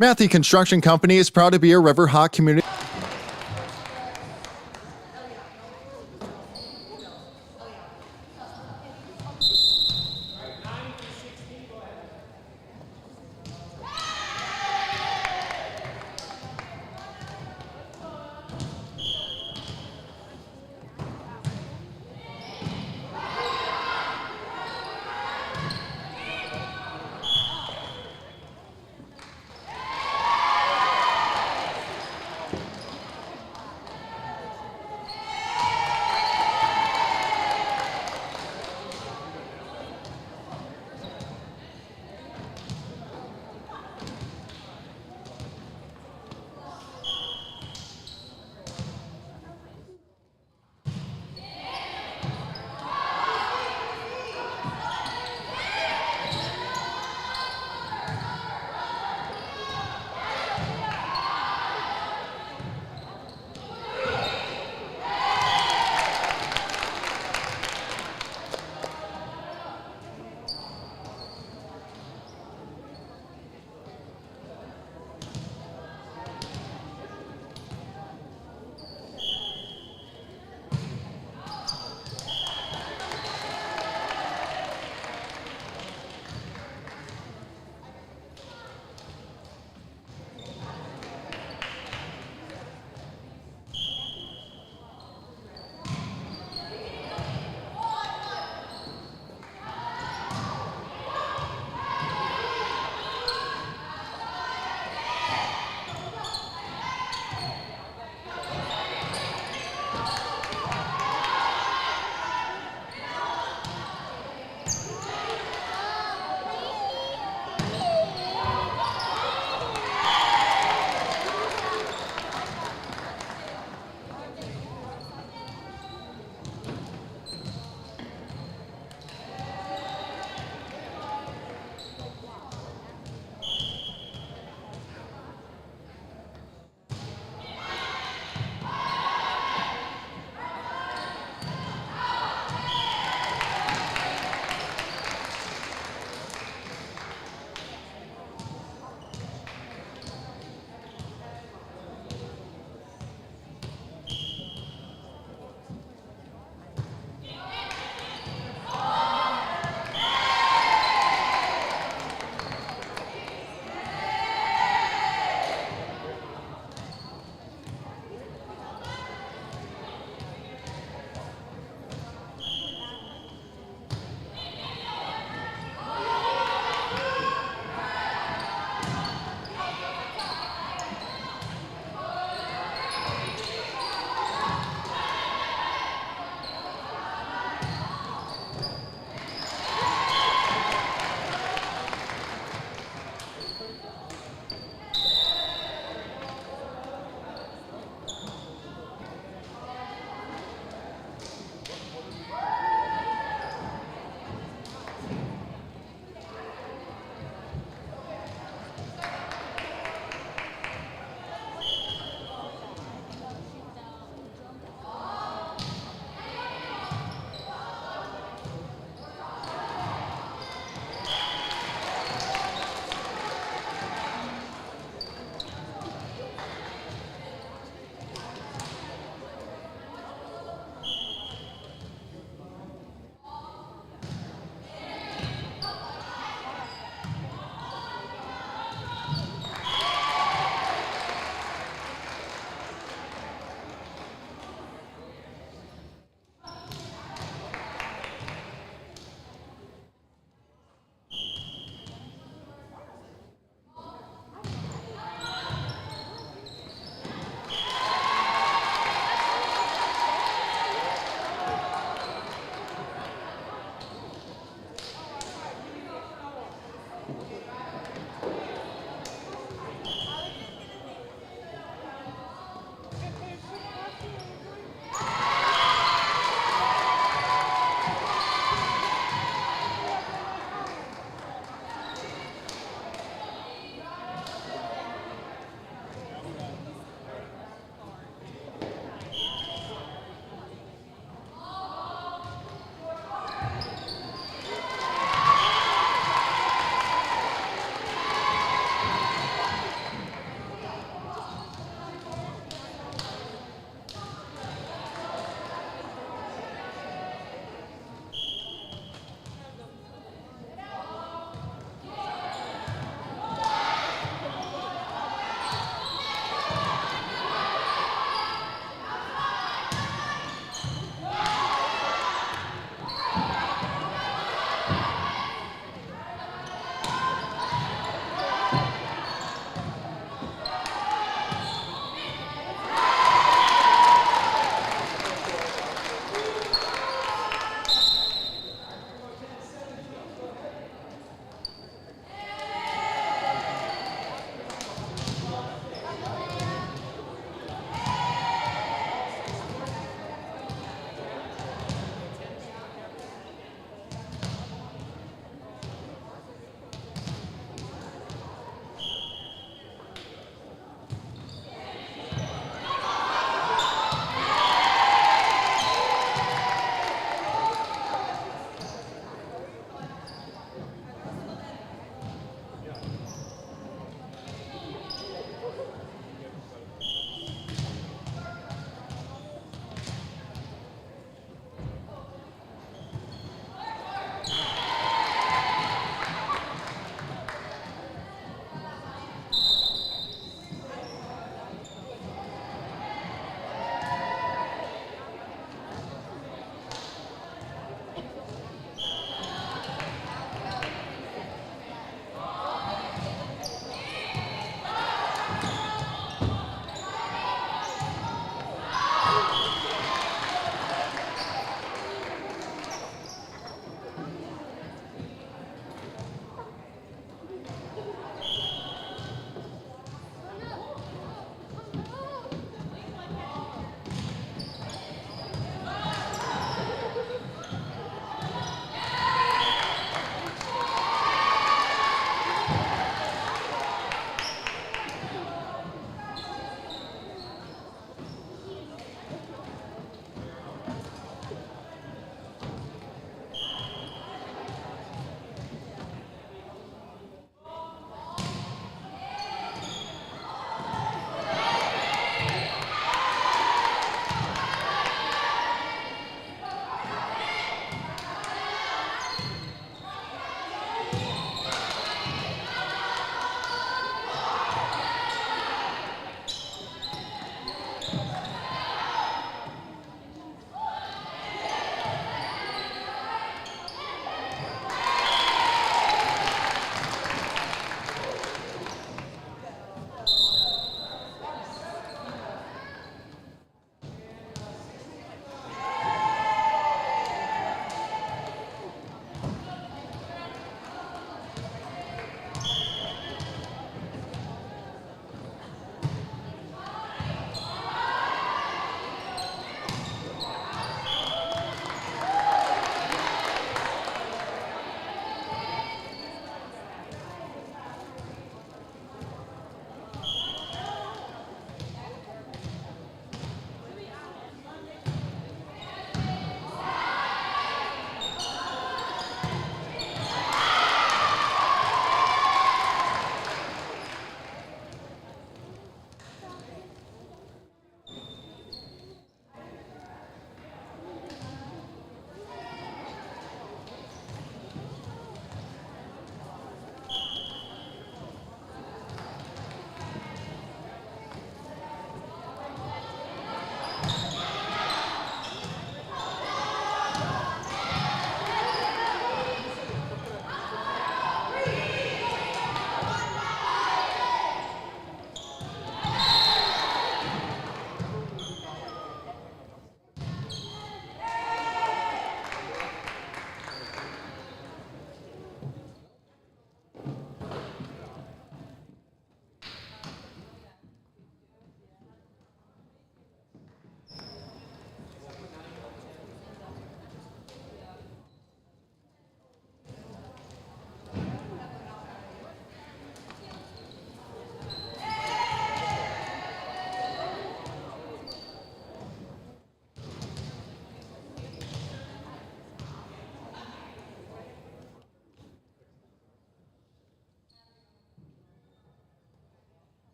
Matthew Construction Company is proud to be a Riverhawk community.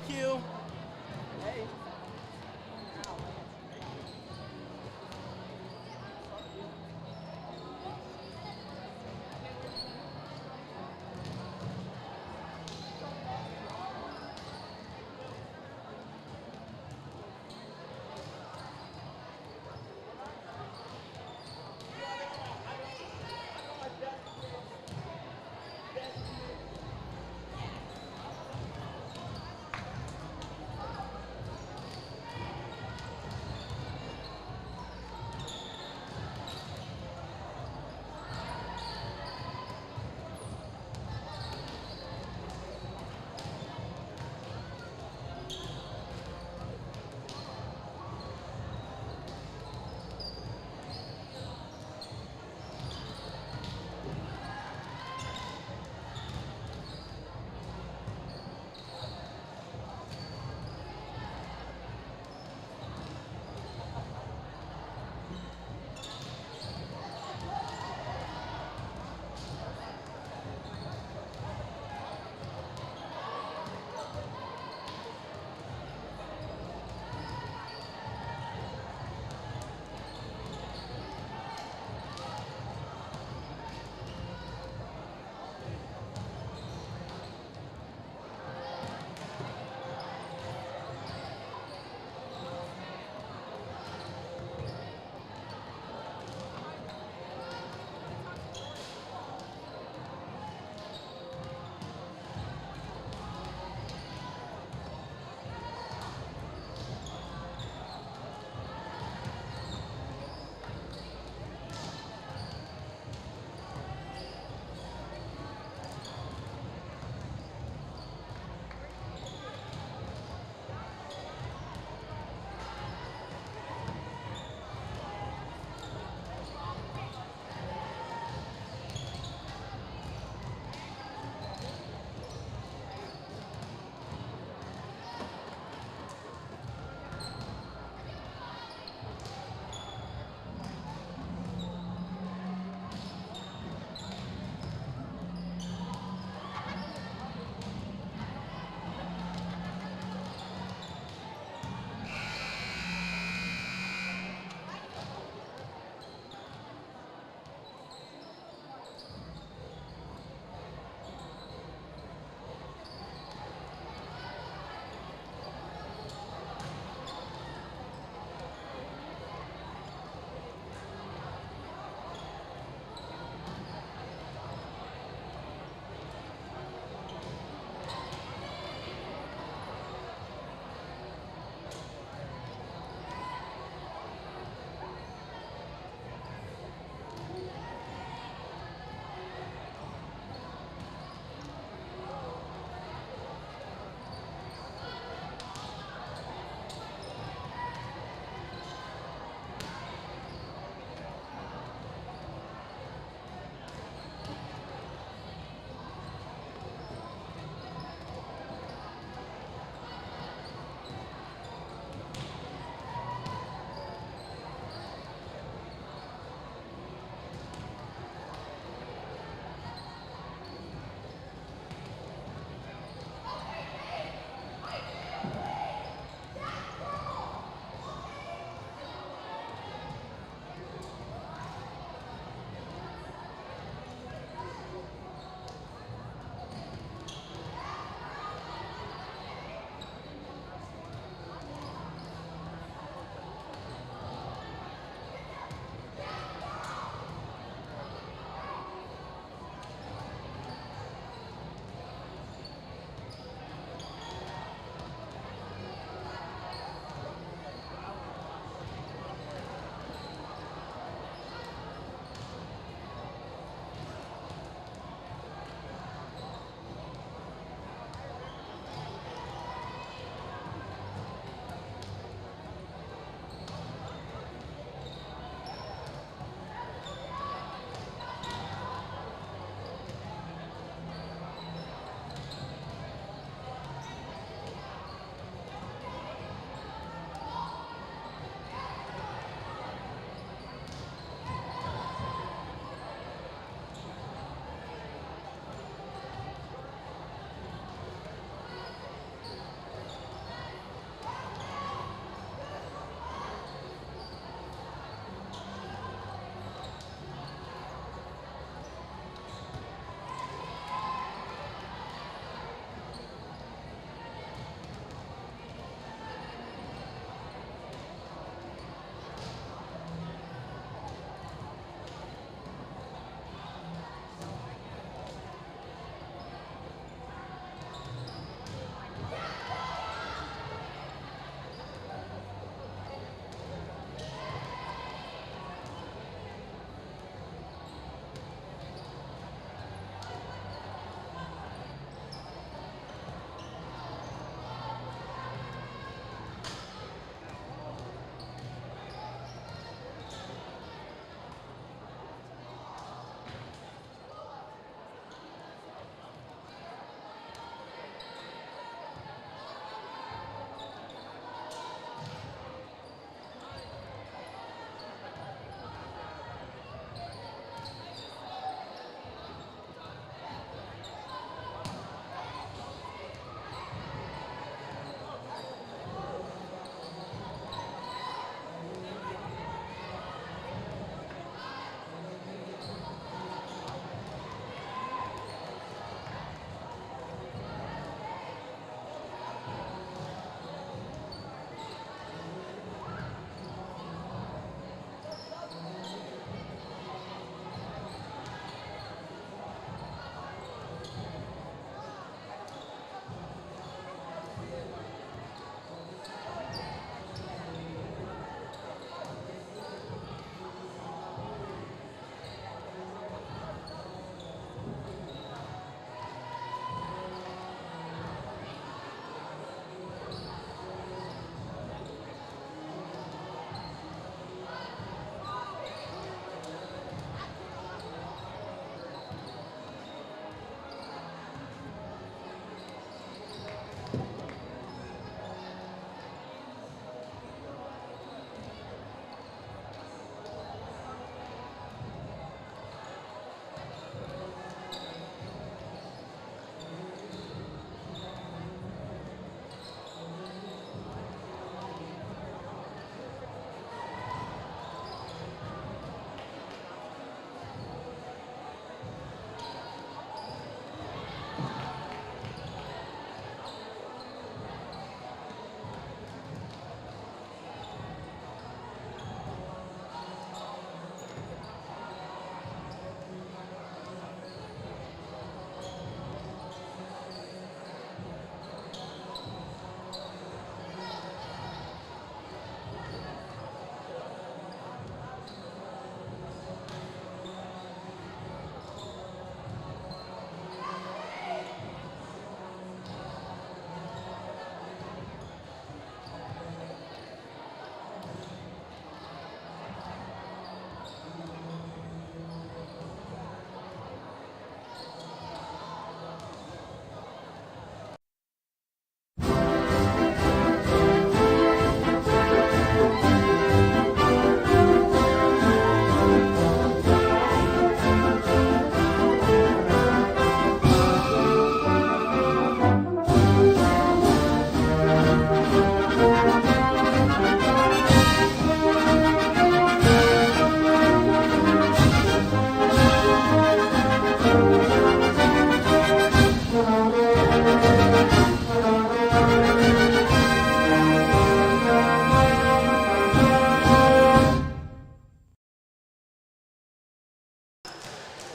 Thank you.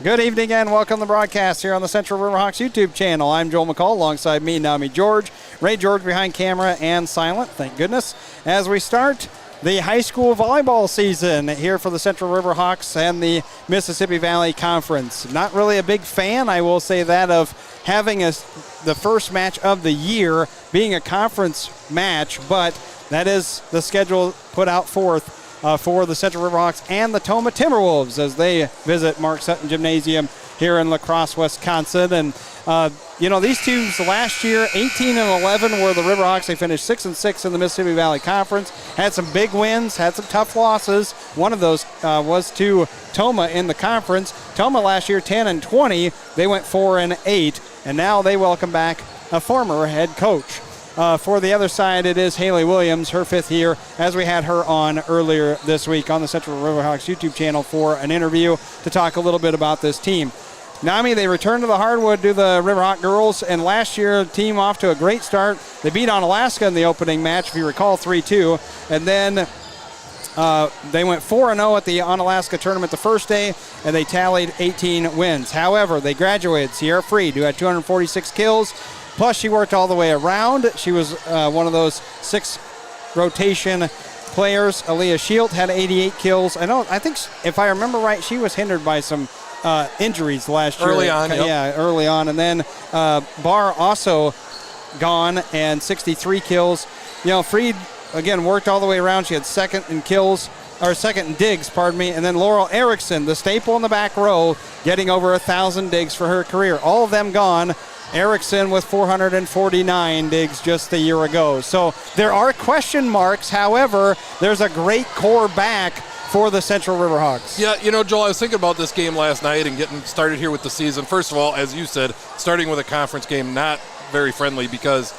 Good evening and welcome to the broadcast here on the Central Riverhawks YouTube channel. I'm Joel McCall alongside me, Nami George. Ray George behind camera and silent, thank goodness. As we start the high school volleyball season here for the Central Riverhawks and the Mississippi Valley Conference. Not really a big fan, I will say that, of having the first match of the year being a conference match, but that is the schedule put out forth for the Central Riverhawks and the Tomah Timberwolves as they visit Mark Sutton Gymnasium here in La Crosse, Wisconsin. And, these teams last year, 18 and 11 were the Riverhawks. They finished 6-6 in the Mississippi Valley Conference. Had some big wins, had some tough losses. One of those was to Tomah in the conference. Tomah last year, 10 and 20. They went 4-8, and now they welcome back a former head coach. For the other side, it is Haley Williams, her fifth year, as we had her on earlier this week on the Central Riverhawks YouTube channel for an interview to talk a little bit about this team. Nami, they returned to the hardwood to the Riverhawk girls, and last year, the team off to a great start. They beat Onalaska in the opening match, if you recall, 3-2, and then they went 4-0 at the Onalaska tournament the first day, and they tallied 18 wins. However, they graduated Sierra Freed, who had 246 kills. Plus, she worked all the way around. She was one of those 6 rotation players. Aaliyah Shield had 88 kills. I think, if I remember right, she was hindered by some injuries last year. Early on, yep. Yeah, early on. And then Barr also gone and 63 kills. Freed, again, worked all the way around. She had second in digs, And then Laurel Erickson, the staple in the back row, getting over 1,000 digs for her career. All of them gone. Erickson with 449 digs just a year ago. So there are question marks. However, there's a great core back for the Central Riverhawks. Yeah, Joel, I was thinking about this game last night and getting started here with the season. First of all, as you said, starting with a conference game, not very friendly because,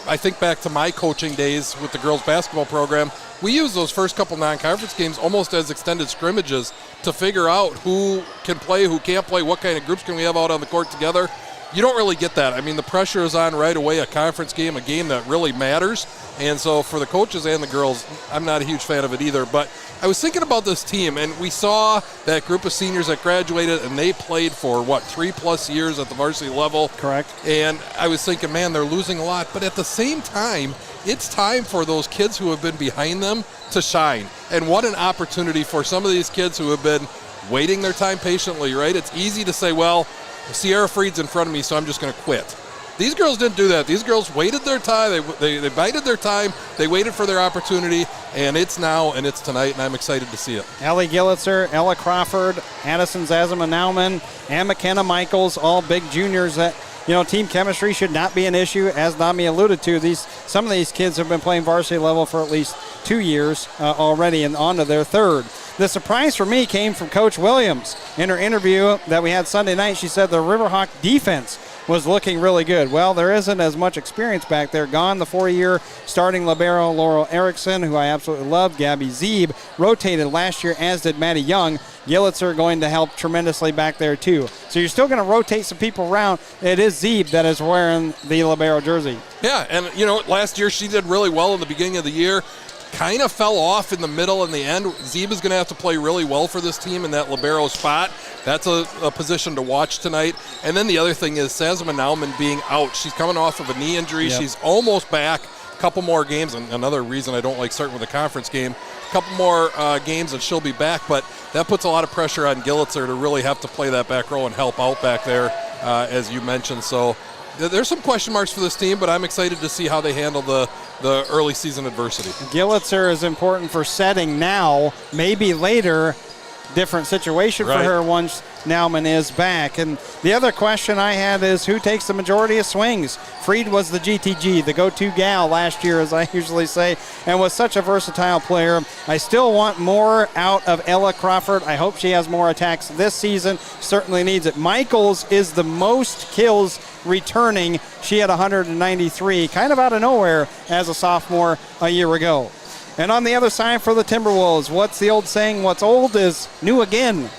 I think back to my coaching days with the girls basketball program. We use those first couple non-conference games almost as extended scrimmages to figure out who can play, who can't play, what kind of groups can we have out on the court together. You don't really get that. I mean, the pressure is on right away, a conference game, a game that really matters. And so for the coaches and the girls, I'm not a huge fan of it either. But I was thinking about this team, and we saw that group of seniors that graduated, and they played for, 3+ years at the varsity level. Correct. And I was thinking, man, they're losing a lot. But at the same time, it's time for those kids who have been behind them to shine. And what an opportunity for some of these kids who have been waiting their time patiently, right? It's easy to say, well, Sierra Freed's in front of me, so I'm just going to quit. These girls didn't do that. These girls waited their time. They bided their time. They waited for their opportunity, and it's now and it's tonight, and I'm excited to see it. Ellie Gillitzer, Ella Crawford, Addison Zazama-Nauman, and McKenna Michaels, all big juniors that, team chemistry should not be an issue. As Nami alluded to, some of these kids have been playing varsity level for at least 2 years already and on to their third. The surprise for me came from Coach Williams. In her interview that we had Sunday night, she said the Riverhawk defense was looking really good. Well, there isn't as much experience back there. Gone the 4-year starting libero Laurel Erickson, who I absolutely love. Gabby Zeeb rotated last year, as did Maddie Young. Gillitzer going to help tremendously back there too. So you're still going to rotate some people around. It is Zeeb that is wearing the libero jersey. Yeah, and last year she did really well in the beginning of the year. Kind of fell off in the middle and the end. Zeeb is going to have to play really well for this team in that libero spot. That's a position to watch tonight. And then the other thing is Zazama-Nauman being out. She's coming off of a knee injury. Yep. She's almost back. A couple more games, and another reason I don't like starting with a conference game. A couple more games and she'll be back, but that puts a lot of pressure on Gillitzer to really have to play that back row and help out back there, as you mentioned. So there's some question marks for this team, but I'm excited to see how they handle the early season adversity. Gillitzer is important for setting now, maybe later. Different situation for her once Nauman is back. And the other question I had is who takes the majority of swings? Freed was the GTG, the go-to gal last year, as I usually say, and was such a versatile player. I still want more out of Ella Crawford. I hope she has more attacks this season. Certainly needs it. Michaels is the most kills returning. She had 193, kind of out of nowhere as a sophomore a year ago. And on the other side for the Timberwolves, what's the old saying? What's old is new again.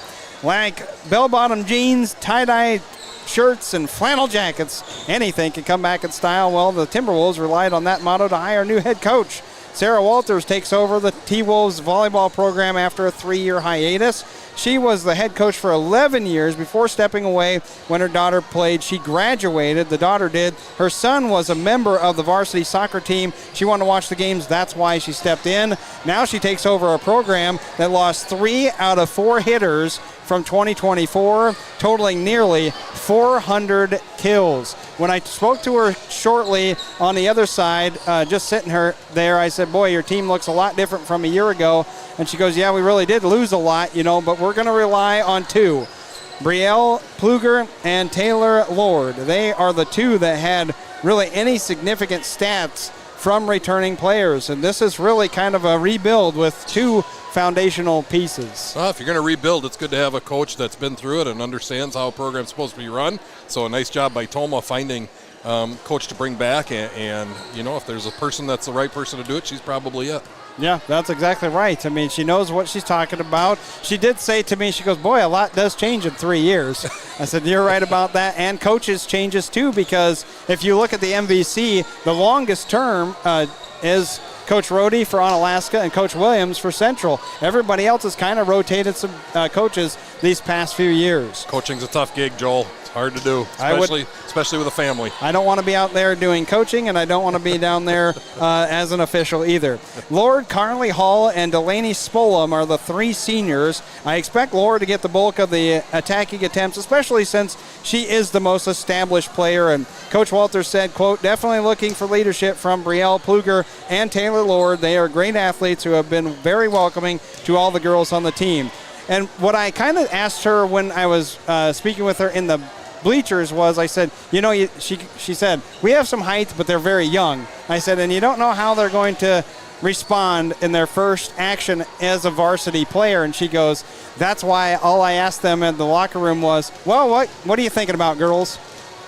Like bell-bottom jeans, tie-dye shirts, and flannel jackets, anything can come back in style. Well, the Timberwolves relied on that motto to hire a new head coach. Sarah Walters takes over the T-Wolves volleyball program after a 3-year hiatus. She was the head coach for 11 years before stepping away when her daughter played. She graduated, the daughter did. Her son was a member of the varsity soccer team. She wanted to watch the games, that's why she stepped in. Now she takes over a program that lost 3 out of 4 hitters from 2024, totaling nearly 400 kills. When I spoke to her shortly on the other side, just sitting her there, I said, boy, your team looks a lot different from a year ago. And she goes, yeah, we really did lose a lot, but we're going to rely on 2. Brielle Pluger and Taylor Lord. They are the 2 that had really any significant stats from returning players. And this is really kind of a rebuild with 2 foundational pieces. Well, if you're going to rebuild, it's good to have a coach that's been through it and understands how a program's supposed to be run. So a nice job by Tomah finding coach to bring back. And if there's a person that's the right person to do it, she's probably it. Yeah, that's exactly right. I mean, she knows what she's talking about. She did say to me, she goes, boy, a lot does change in 3 years. I said, you're right about that. And coaches changes too, because if you look at the MVC, the longest term is Coach Rohde for Onalaska and Coach Williams for Central. Everybody else has kind of rotated some coaches these past few years. Coaching's a tough gig, Joel. It's hard to do, especially with a family. I don't want to be out there doing coaching, and I don't want to be down there as an official either. Lord, Carly Hall, and Delaney Spolam are the 3 seniors. I expect Lord to get the bulk of the attacking attempts, especially since she is the most established player. And Coach Walters said, quote, definitely looking for leadership from Brielle Pluger and Taylor Lord. They are great athletes who have been very welcoming to all the girls on the team. And what I kind of asked her when I was speaking with her in the bleachers was, I said, she said, we have some height, but they're very young. I said, and you don't know how they're going to respond in their first action as a varsity player. And she goes, that's why all I asked them in the locker room was, well, what are you thinking about, girls?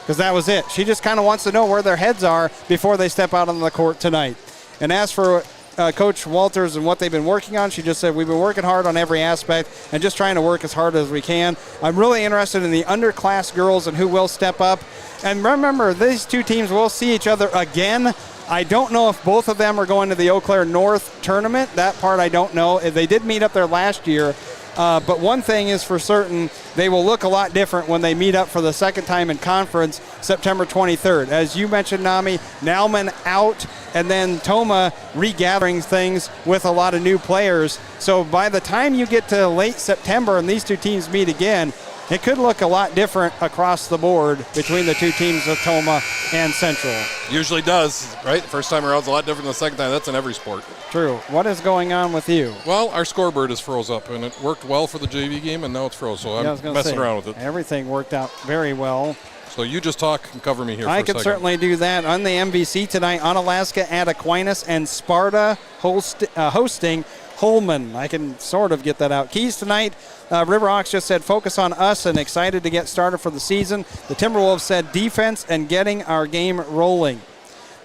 Because that was it. She just kind of wants to know where their heads are before they step out on the court tonight. And as for Coach Walters and what they've been working on, she just said, we've been working hard on every aspect and just trying to work as hard as we can. I'm really interested in the underclass girls and who will step up. And remember, these 2 teams will see each other again. I don't know if both of them are going to the Eau Claire North tournament. That part I don't know. They did meet up there last year. But one thing is for certain, they will look a lot different when they meet up for the second time in conference September 23rd. As you mentioned, Nami, Nauman out, and then Tomah regathering things with a lot of new players. So by the time you get to late September and these 2 teams meet again, it could look a lot different across the board between the 2 teams of Tomah and Central. Usually does, right? First time around is a lot different than the second time. That's in every sport. True. What is going on with you? Well, our scoreboard is froze up, and it worked well for the JV game, and now it's froze, so I'm messing around with it. Everything worked out very well. So you just talk and cover me here for a second. I can certainly do that. On the MVC tonight, Onalaska at Aquinas and Sparta hosting Holman. I can sort of get that out. Keys tonight, Riverhawks just said focus on us and excited to get started for the season. The Timberwolves said defense and getting our game rolling.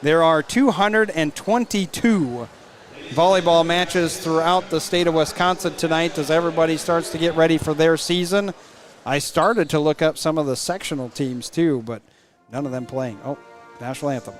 There are 222 volleyball matches throughout the state of Wisconsin tonight as everybody starts to get ready for their season. I started to look up some of the sectional teams too, but none of them playing. Oh, national anthem.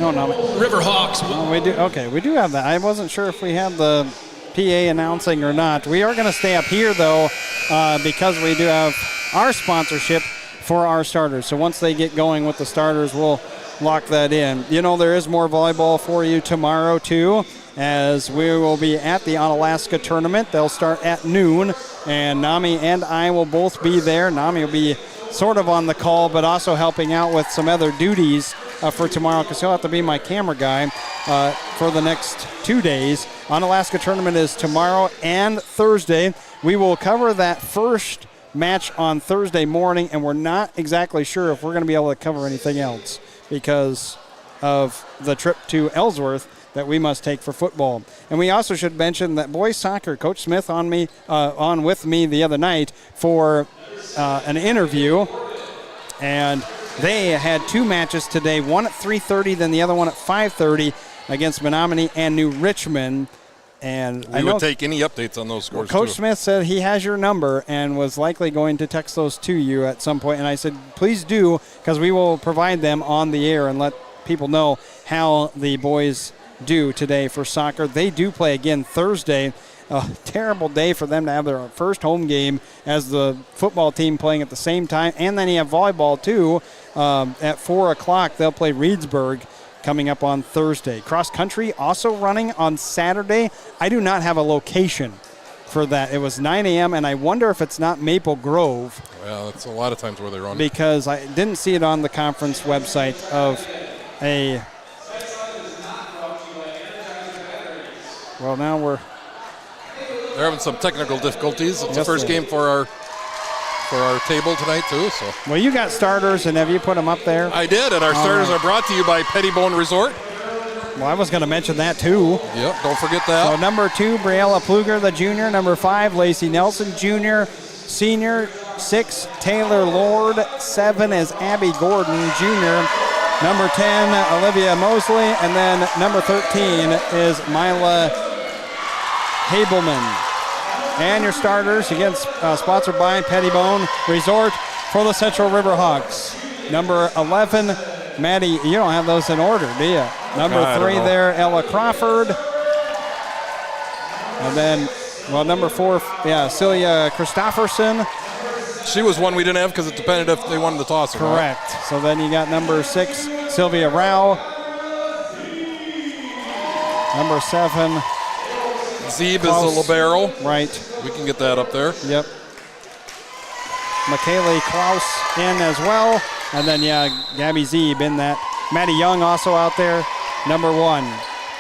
No. Riverhawks. We do. Okay, we do have that. I wasn't sure if we had the PA announcing or not. We are going to stay up here, though, because we do have our sponsorship for our starters. So once they get going with the starters, we'll lock that in. You know, there is more volleyball for you tomorrow, too, as we will be at the Onalaska tournament. They'll start at noon, and Nami and I will both be there. Nami will be sort of on the call, but also helping out with some other duties for tomorrow, because he'll have to be my camera guy for the next 2 days. Onalaska tournament is tomorrow and Thursday. We will cover that first match on Thursday morning, and we're not exactly sure if we're going to be able to cover anything else because of the trip to Ellsworth that we must take for football. And we also should mention that boys soccer, Coach Smith on with me the other night for an interview, and they had 2 matches today, one at 3:30, then the other one at 5:30 against Menominee and New Richmond. And we would take any updates on those scores. Coach Smith said he has your number and was likely going to text those to you at some point. And I said, please do, because we will provide them on the air and let people know how the boys do today for soccer. They do play again Thursday. A terrible day for them to have their first home game as the football team playing at the same time. And then you have volleyball, too. At 4 o'clock, they'll play Reedsburg coming up on Thursday. Cross country also running on Saturday. I do not have a location for that. It was 9 a.m., and I wonder if it's not Maple Grove. Well, it's a lot of times where they run. Because I didn't see it on the conference website of a... Well, now they're having some technical difficulties. It's the first game for our table tonight, too. So. Well, you got starters, and have you put them up there? I did, and our starters are brought to you by Pettibone Resort. Well, I was going to mention that, too. Yep, don't forget that. So number 2, Briella Pluger, the junior. Number 5, Lacey Nelson, junior. Senior, 6, Taylor Lord. 7 is Abby Gordon, junior. Number 10, Olivia Mosley. And then number 13 is Mila Habelman. And your starters, again, sponsored by Pettibone Resort for the Central Riverhawks. Number 11, Maddie, you don't have those in order, do you? Number 3 there, Ella Crawford. And then, well, number 4, Celia Christofferson. She was one we didn't have because it depended if they wanted to toss her. Correct. Right? So then you got number 6, Sylvia Rao. Number 7, Zeeb is the libero. Right. We can get that up there. Yep. McKaylee Klaus in as well. And then, Gabby Zeeb in that. Maddie Young also out there, number 1.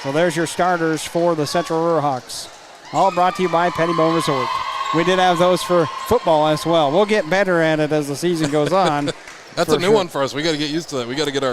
So there's your starters for the Central Riverhawks. All brought to you by Pettibone Resort. We did have those for football as well. We'll get better at it as the season goes on. That's a new one for us. We got to get used to that. We got to get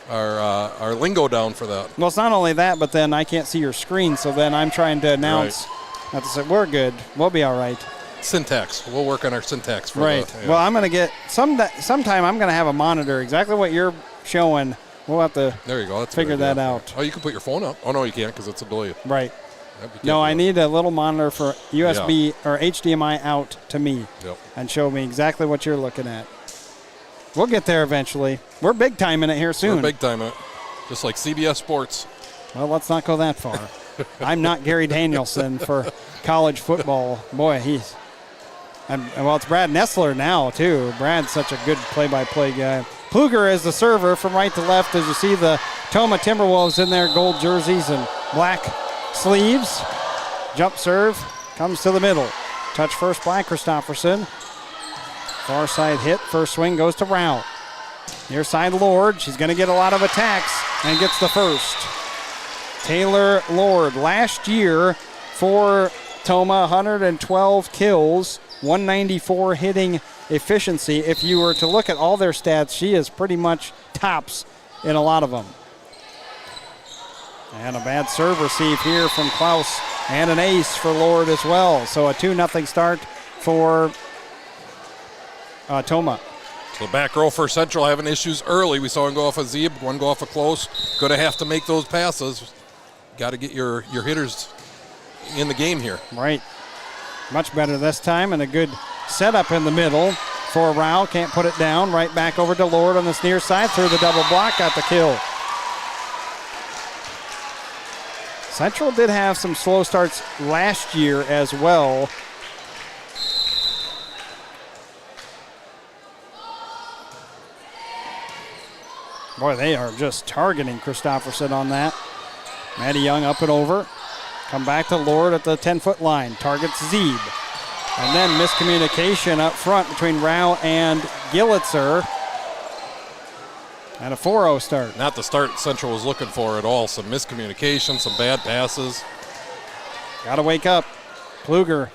our lingo down for that. Well, it's not only that, but then I can't see your screen, so then I'm trying to announce. Right. To say, we're good. We'll be all right. Syntax. We'll work on our syntax for right. that. Yeah. Well, I'm going to get sometime I'm going to have a monitor exactly what you're showing. We'll have to there you go. That's figure that out. Oh, you can put your phone up. Oh, no, you can't because it's a delay. Right. No, I need a little monitor for USB or HDMI out to me and show me exactly what you're looking at. We'll get there eventually. We're big time in it here soon. We're big time in it. Just like CBS Sports. Well, let's not go that far. I'm not Gary Danielson for college football. Boy, it's Brad Nessler now, too. Brad's such a good play-by-play guy. Pluger is the server from right to left. As you see the Tomah Timberwolves in their gold jerseys and black sleeves. Jump serve comes to the middle. Touch first by Christofferson. Far side hit. First swing goes to Rao. Near side Lord. She's going to get a lot of attacks and gets the first. Taylor Lord. Last year for Tomah, 112 kills, 194 hitting efficiency. If you were to look at all their stats, she is pretty much tops in a lot of them. And a bad serve receive here from Klaus, and an ace for Lord as well. So a 2-0 start for Tomah. So the back row for Central having issues early. We saw one go off a Zeeb, one go off a Close. Going to have to make those passes. Got to get your hitters in the game here. Right. Much better this time, and a good setup in the middle for Rao. Can't put it down. Right back over to Lord on this near side. Through the double block. Got the kill. Central did have some slow starts last year as well. Boy, they are just targeting Christopherson on that. Maddie Young up and over. Come back to Lord at the 10-foot line. Targets Zeeb. And then miscommunication up front between Rao and Gillitzer. And a 4-0 start. Not the start Central was looking for at all. Some miscommunication, some bad passes. Got to wake up. Pluger.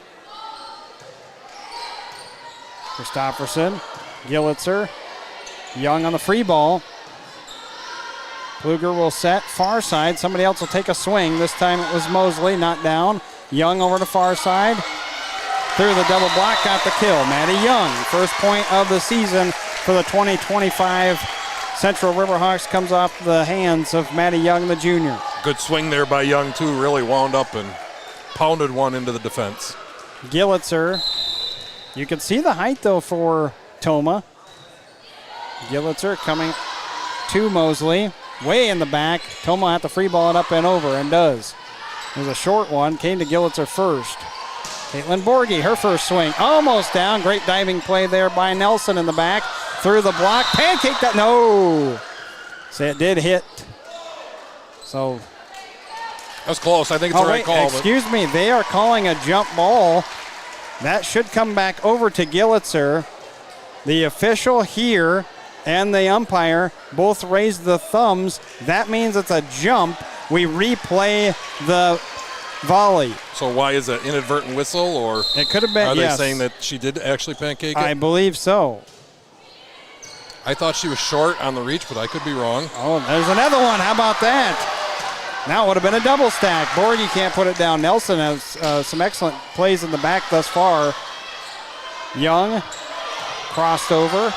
Christopherson. Gillitzer. Young on the free ball. Pluger will set far side. Somebody else will take a swing. This time it was Mosley, not down. Young over to far side. Through the double block, got the kill. Maddie Young, first point of the season for the 2025 Central Riverhawks, comes off the hands of Maddie Young, the junior. Good swing there by Young, too. Really wound up and pounded one into the defense. Gillitzer. You can see the height, though, for Tomah. Gillitzer coming to Mosley. Way in the back. Tomah had to free ball it up and over, and does. It was a short one. Came to Gillitzer first. Caitlin Borgie, her first swing. Almost down. Great diving play there by Nelson in the back. Through the block. Pancake that. No. So it did hit. So. That was close. I think it's the right call. Excuse me. They are calling a jump ball. That should come back over to Gillitzer. The official here and the umpire both raised the thumbs. That means it's a jump. We replay the volley. So why is it inadvertent whistle, or it could have been? Are yes. they saying that she did actually pancake it? I believe so. I thought she was short on the reach, but I could be wrong. Oh, there's another one. How about that? Now it would have been a double stack. Borgie can't put it down. Nelson has some excellent plays in the back thus far. Young crossed over.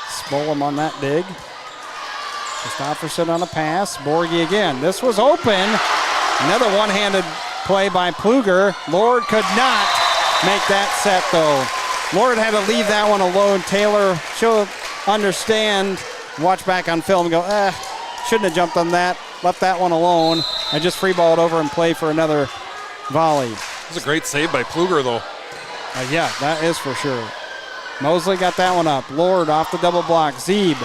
Spolium on that dig. Christopherson on a pass. Borgie again. This was open. Another one-handed play by Pluger. Lord could not make that set, though. Lord had to leave that one alone. Taylor, she'll understand, watch back on film and go, shouldn't have jumped on that. Left that one alone. I just free-balled over and play for another volley. It was a great save by Pluger, though. Yeah, that is for sure. Mosley got that one up. Lord off the double block. Zeeb.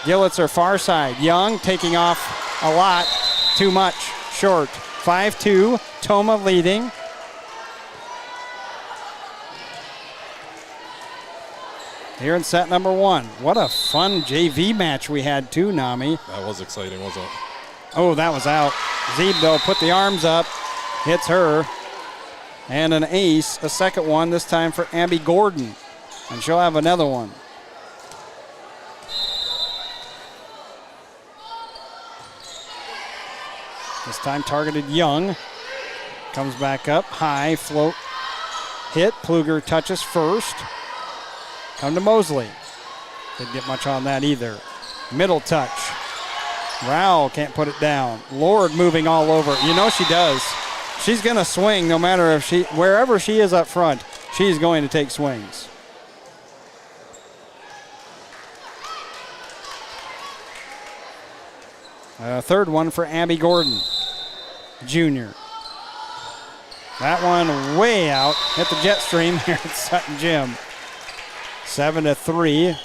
Gillitzer far side. Young taking off a lot. Too much. Short. 5-2. Tomah leading. Here in set number one. What a fun JV match we had too, Nami. That was exciting, wasn't it? Oh, that was out. Zeeb, though, put the arms up. Hits her. And an ace. A second one, this time for Abby Gordon. And she'll have another one. This time targeted Young. Comes back up. High float. Hit. Pluger touches first. Come to Mosley. Didn't get much on that either. Middle touch. Rao can't put it down. Lord moving all over. You know she does. She's going to swing no matter if wherever she is up front, she's going to take swings. Third one for Abby Gordon, junior. That one way out. Hit the jet stream here at Sutton Gym. 7-3.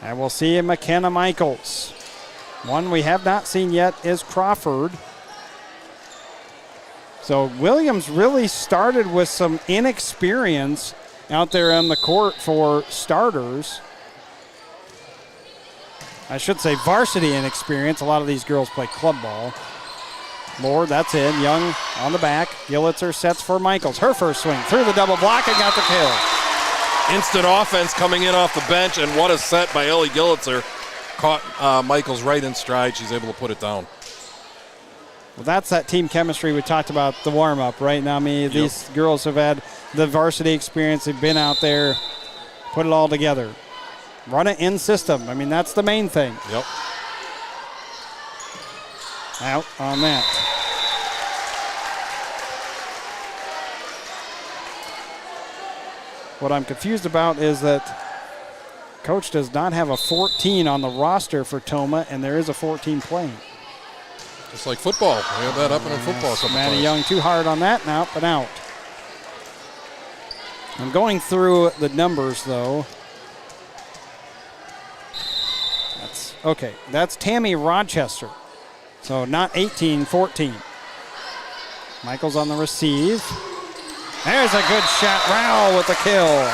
And we'll see McKenna Michaels. One we have not seen yet is Crawford. So Williams really started with some inexperience out there on the court for starters. I should say varsity inexperience. A lot of these girls play club ball. Lord, that's in. Young on the back. Gillitzer sets for Michaels. Her first swing through the double block and got the kill. Instant offense coming in off the bench, and what a set by Ellie Gillitzer. Caught Michaels right in stride. She's able to put it down. Well, that's that team chemistry we talked about, the warm-up, right? Now, these girls have had the varsity experience. They've been out there, put it all together. Run it in system. I mean, that's the main thing. Yep. Out on that. What I'm confused about is that Coach does not have a 14 on the roster for Tomah, and there is a 14 playing. Just like football. We had that up in football a couple Maddie times. Young too hard on that, and up and out. I'm going through the numbers, though. That's Tammy Rochester. So not 18, 14. Michaels on the receive. There's a good shot. Rao with the kill.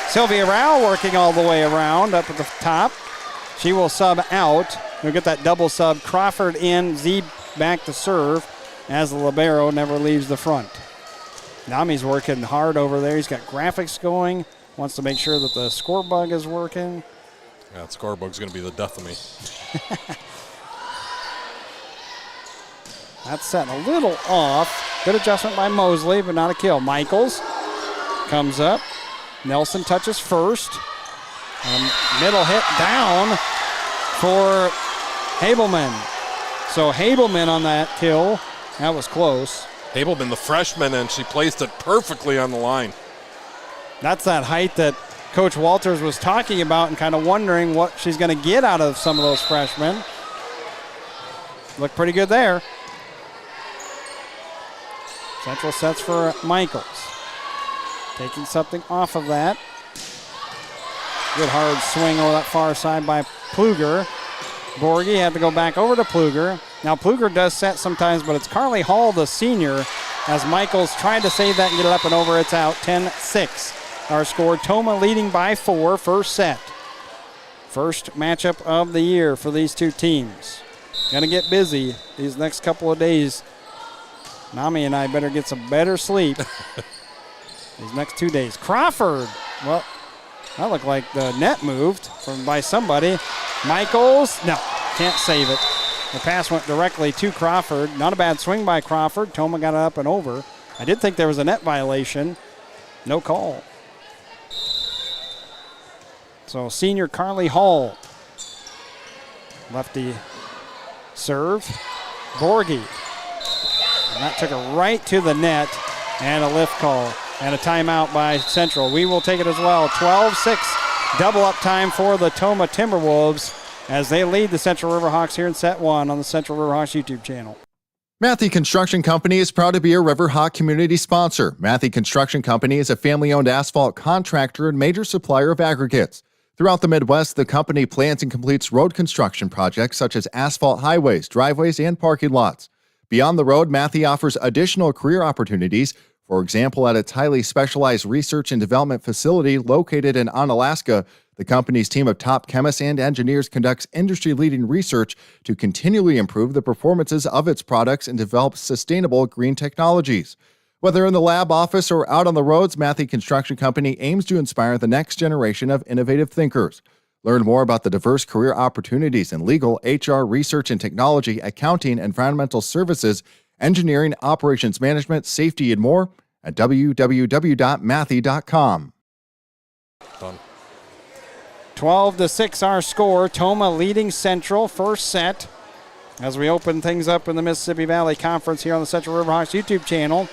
Sylvia Rao working all the way around up at the top. She will sub out. We'll get that double sub. Crawford in, Z back to serve as the libero never leaves the front. Nami's working hard over there. He's got graphics going. Wants to make sure that the score bug is working. Yeah, that score bug's going to be the death of me. That's setting a little off. Good adjustment by Mosley, but not a kill. Michaels comes up. Nelson touches first. Middle hit down for Habelman. So Habelman on that kill. That was close. Habelman, the freshman, and she placed it perfectly on the line. That's that height that Coach Walters was talking about and kind of wondering what she's going to get out of some of those freshmen. Looked pretty good there. Central sets for Michaels. Taking something off of that. Good hard swing over that far side by Pluger. Borgie had to go back over to Pluger. Now Pluger does set sometimes, but it's Carly Hall, the senior, as Michaels tried to save that and get it up and over. It's out, 10-6. Our score, Tomah leading by 4, first set. First matchup of the year for these two teams. Gonna get busy these next couple of days. Nami and I better get some better sleep these next 2 days. Crawford, well, that looked like the net moved by somebody. Michaels, no, can't save it. The pass went directly to Crawford. Not a bad swing by Crawford. Tomah got it up and over. I did think there was a net violation. No call. So senior Carly Hall. Lefty serve. Borgie. And that took it right to the net. And a lift call. And a timeout by Central. We will take it as well. 12-6. Double up time for the Tomah Timberwolves as they lead the Central Riverhawks here in set 1 on the Central Riverhawks YouTube channel. Matthey Construction Company is proud to be a Riverhawk community sponsor. Matthey Construction Company is a family-owned asphalt contractor and major supplier of aggregates. Throughout the Midwest, the company plans and completes road construction projects such as asphalt highways, driveways, and parking lots. Beyond the road, Matthey offers additional career opportunities. For example, at its highly specialized research and development facility located in Onalaska, the company's team of top chemists and engineers conducts industry-leading research to continually improve the performances of its products and develop sustainable green technologies. Whether in the lab, office, or out on the roads, Matthey Construction Company aims to inspire the next generation of innovative thinkers. Learn more about the diverse career opportunities in legal, HR, research and technology, accounting, environmental services, engineering, operations management, safety, and more at www.matthey.com. Done. 12-6 our score. Tomah leading Central first set as we open things up in the Mississippi Valley Conference here on the Central Riverhawks YouTube channel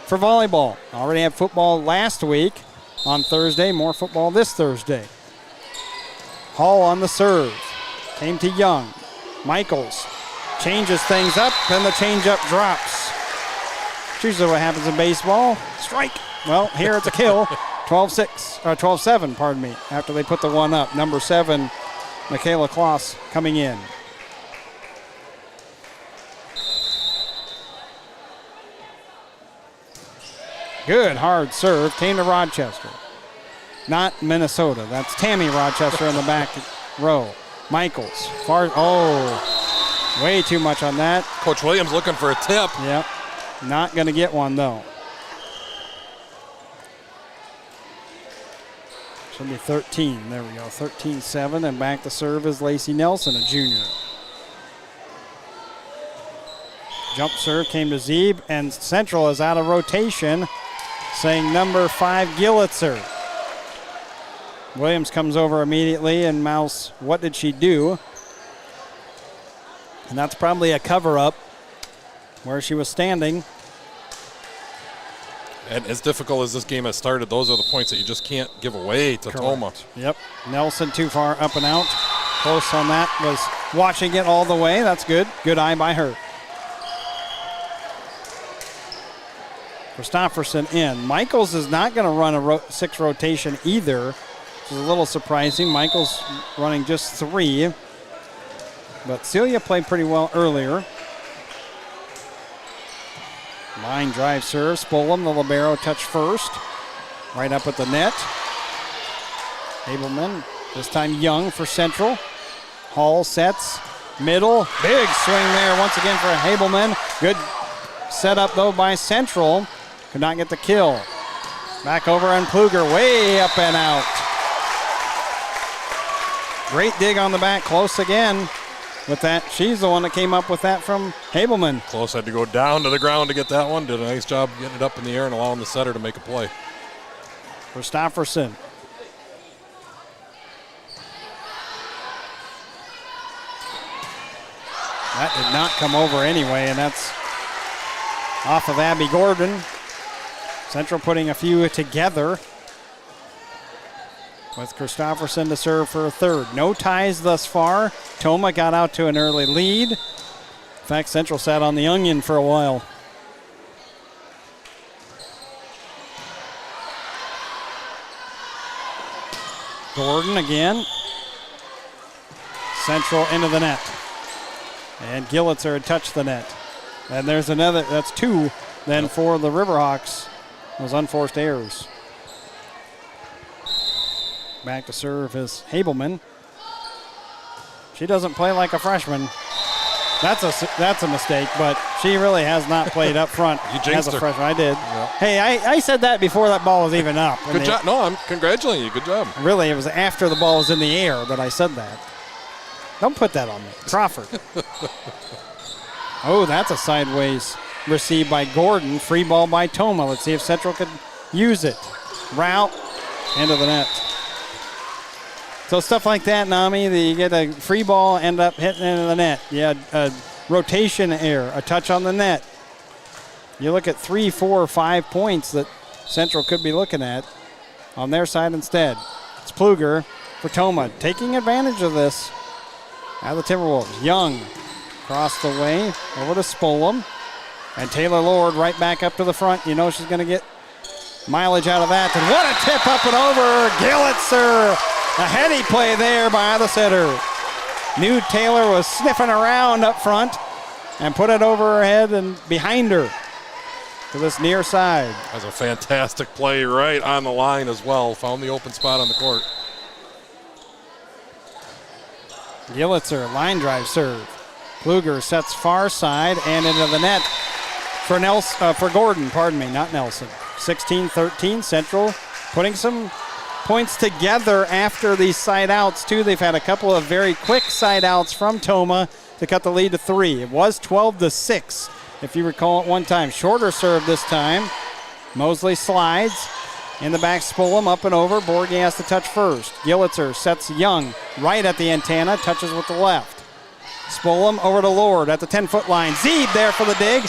for volleyball. Already had football last week on Thursday. More football this Thursday. Hall on the serve. Came to Young. Michaels changes things up, and the changeup drops. It's usually what happens in baseball. Strike. Well, here it's a kill. 12-6, or 12-7, pardon me, after they put the one up. Number 7, Michaela Kloss coming in. Good hard serve. Came to Rochester. Not Minnesota. That's Tammy Rochester in the back row. Michaels. Way too much on that. Coach Williams looking for a tip. Yep. Not going to get one, though. Should be 13. There we go. 13-7. And back to serve is Lacey Nelson, a junior. Jump serve came to Zeeb, and Central is out of rotation, saying number 5, Gillitzer. Williams comes over immediately and mouths, "What did she do?" And that's probably a cover-up where she was standing. And as difficult as this game has started, those are the points that you just can't give away to Tomah. Yep. Nelson too far up and out. Close on that was watching it all the way. That's good. Good eye by her. Christopherson in. Michaels is not going to run a 6 rotation either, which is a little surprising. Michaels running just 3. But Celia played pretty well earlier. Line drive serve. Spolum, the libero, touch first. Right up at the net. Abelman, this time Young for Central. Hall sets. Middle. Big swing there once again for Habelman. Good setup, though, by Central. Could not get the kill. Back over on Pluger. Way up and out. Great dig on the back. Close again with that. She's the one that came up with that from Habelman. Close had to go down to the ground to get that one. Did a nice job getting it up in the air and allowing the setter to make a play. Christopherson. That did not come over anyway, and that's off of Abby Gordon. Central putting a few together with Christopherson to serve for a third. No ties thus far. Tomah got out to an early lead. In fact, Central sat on the onion for a while. Gordon again. Central into the net. And Gillitzer had touched the net. And there's another, that's 2 then for the Riverhawks. Those unforced errors. Back to serve is Habelman. She doesn't play like a freshman. That's a mistake, but she really has not played up front You as jinxed a her. freshman. I did. Yeah. Hey, I said that before that ball was even up. Good job. No, I'm congratulating you. Good job. Really, it was after the ball was in the air that I said that. Don't put that on me. Crawford. Oh, that's a sideways receive by Gordon. Free ball by Tomah. Let's see if Central could use it. Route into the net. So stuff like that, Nami, you get a free ball, end up hitting into the net. Yeah, a rotation error, a touch on the net. You look at 3, 4, 5 points that Central could be looking at on their side instead. It's Pluger for Tomah, taking advantage of this. Out of the Timberwolves. Young across the way over to Spolum. And Taylor Lord right back up to the front. You know she's going to get mileage out of that. And what a tip up and over. Gillitzer. A heady play there by the setter. Knew Taylor was sniffing around up front and put it over her head and behind her to this near side. That was a fantastic play right on the line as well. Found the open spot on the court. Gillitzer, line drive serve. Pluger sets far side and into the net for Gordon, not Nelson. 16-13, Central putting some points together after these side outs too. They've had a couple of very quick side outs from Tomah to cut the lead to 3. It was 12-6, if you recall at one time. Shorter serve this time. Mosley slides. In the back, Spolum up and over. Borgie has to touch first. Gillitzer sets Young right at the antenna, touches with the left. Spolum over to Lord at the 10-foot line. Zeeb there for the dig.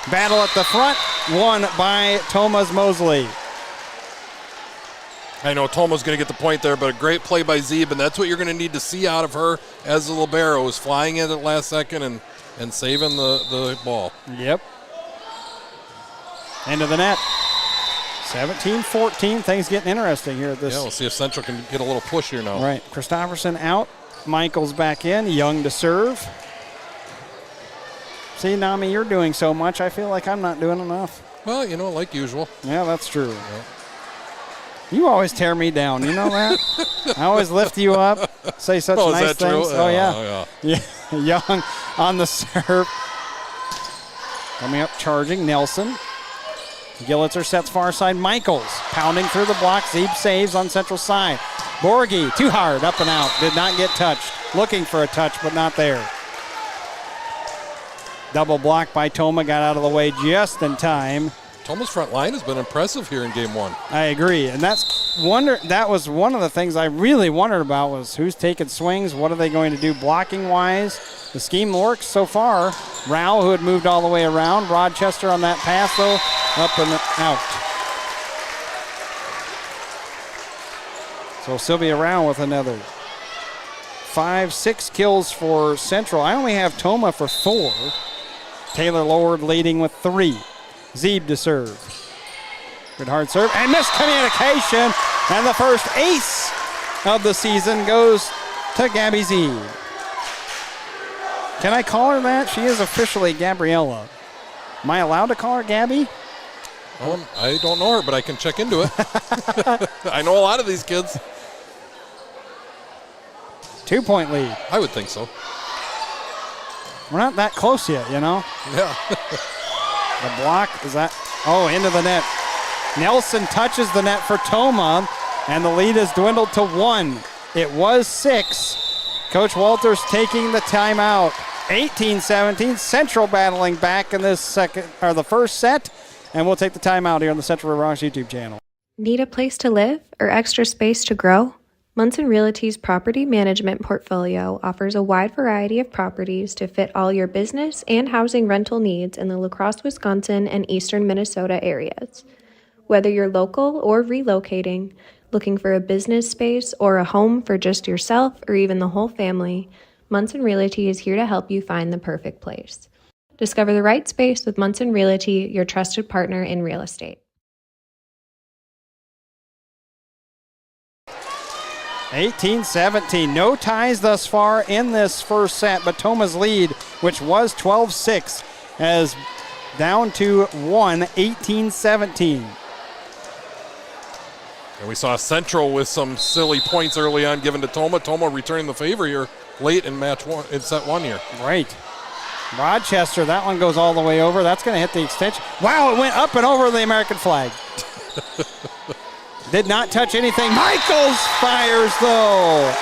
Battle at the front, won by Tomah's Mosley. I know Tomah's going to get the point there, but a great play by Zeeb, and that's what you're going to need to see out of her as the libero, is flying in at the last second and saving the ball. Yep. Into the net. 17-14, things getting interesting here at this. Yeah, we'll see if Central can get a little push here now. Right, Christopherson out, Michaels back in, Young to serve. See, Nami, you're doing so much, I feel like I'm not doing enough. Well, you know, like usual. Yeah, that's true. You always tear me down, you know that? I always lift you up, say such nice is that things. true? Oh, yeah. Yeah. Young on the serve. Coming up, charging, Nelson. Gillitzer sets far side. Michaels pounding through the block. Zeeb saves on Central side. Borgie, too hard, up and out. Did not get touched. Looking for a touch, but not there. Double block by Tomah. Got out of the way just in time. Tomah's front line has been impressive here in game 1. I agree, and that was one of the things I really wondered about was who's taking swings, what are they going to do blocking-wise. The scheme works so far. Rao, who had moved all the way around. Rochester on that pass, though, up and out. So Sylvia Rao with another 5-6 kills for Central. I only have Tomah for 4. Taylor Lord leading with 3. Zeeb to serve. Good hard serve and miscommunication. And the first ace of the season goes to Gabby Zeeb. Can I call her that? She is officially Gabriella. Am I allowed to call her Gabby? I don't know her, but I can check into it. I know a lot of these kids. 2-point lead. I would think so. We're not that close yet, you know? Yeah. The block, is that? Oh, into the net. Nelson touches the net for Tomah, and the lead has dwindled to 1. It was 6. Coach Walters taking the timeout. 18-17, Central battling back in this the first set, and we'll take the timeout here on the Central Riverhawks YouTube channel. Need a place to live or extra space to grow? Munson Realty's property management portfolio offers a wide variety of properties to fit all your business and housing rental needs in the La Crosse, Wisconsin and eastern Minnesota areas. Whether you're local or relocating, looking for a business space or a home for just yourself or even the whole family, Munson Realty is here to help you find the perfect place. Discover the right space with Munson Realty, your trusted partner in real estate. 18-17, no ties thus far in this first set, but Tomah's lead, which was 12-6, is down to 1, 18-17. And we saw Central with some silly points early on given to Tomah. Tomah returning the favor here late in set 1 here. Right. Rochester, that one goes all the way over. That's going to hit the extension. Wow, it went up and over the American flag. Did not touch anything. Michaels fires, though.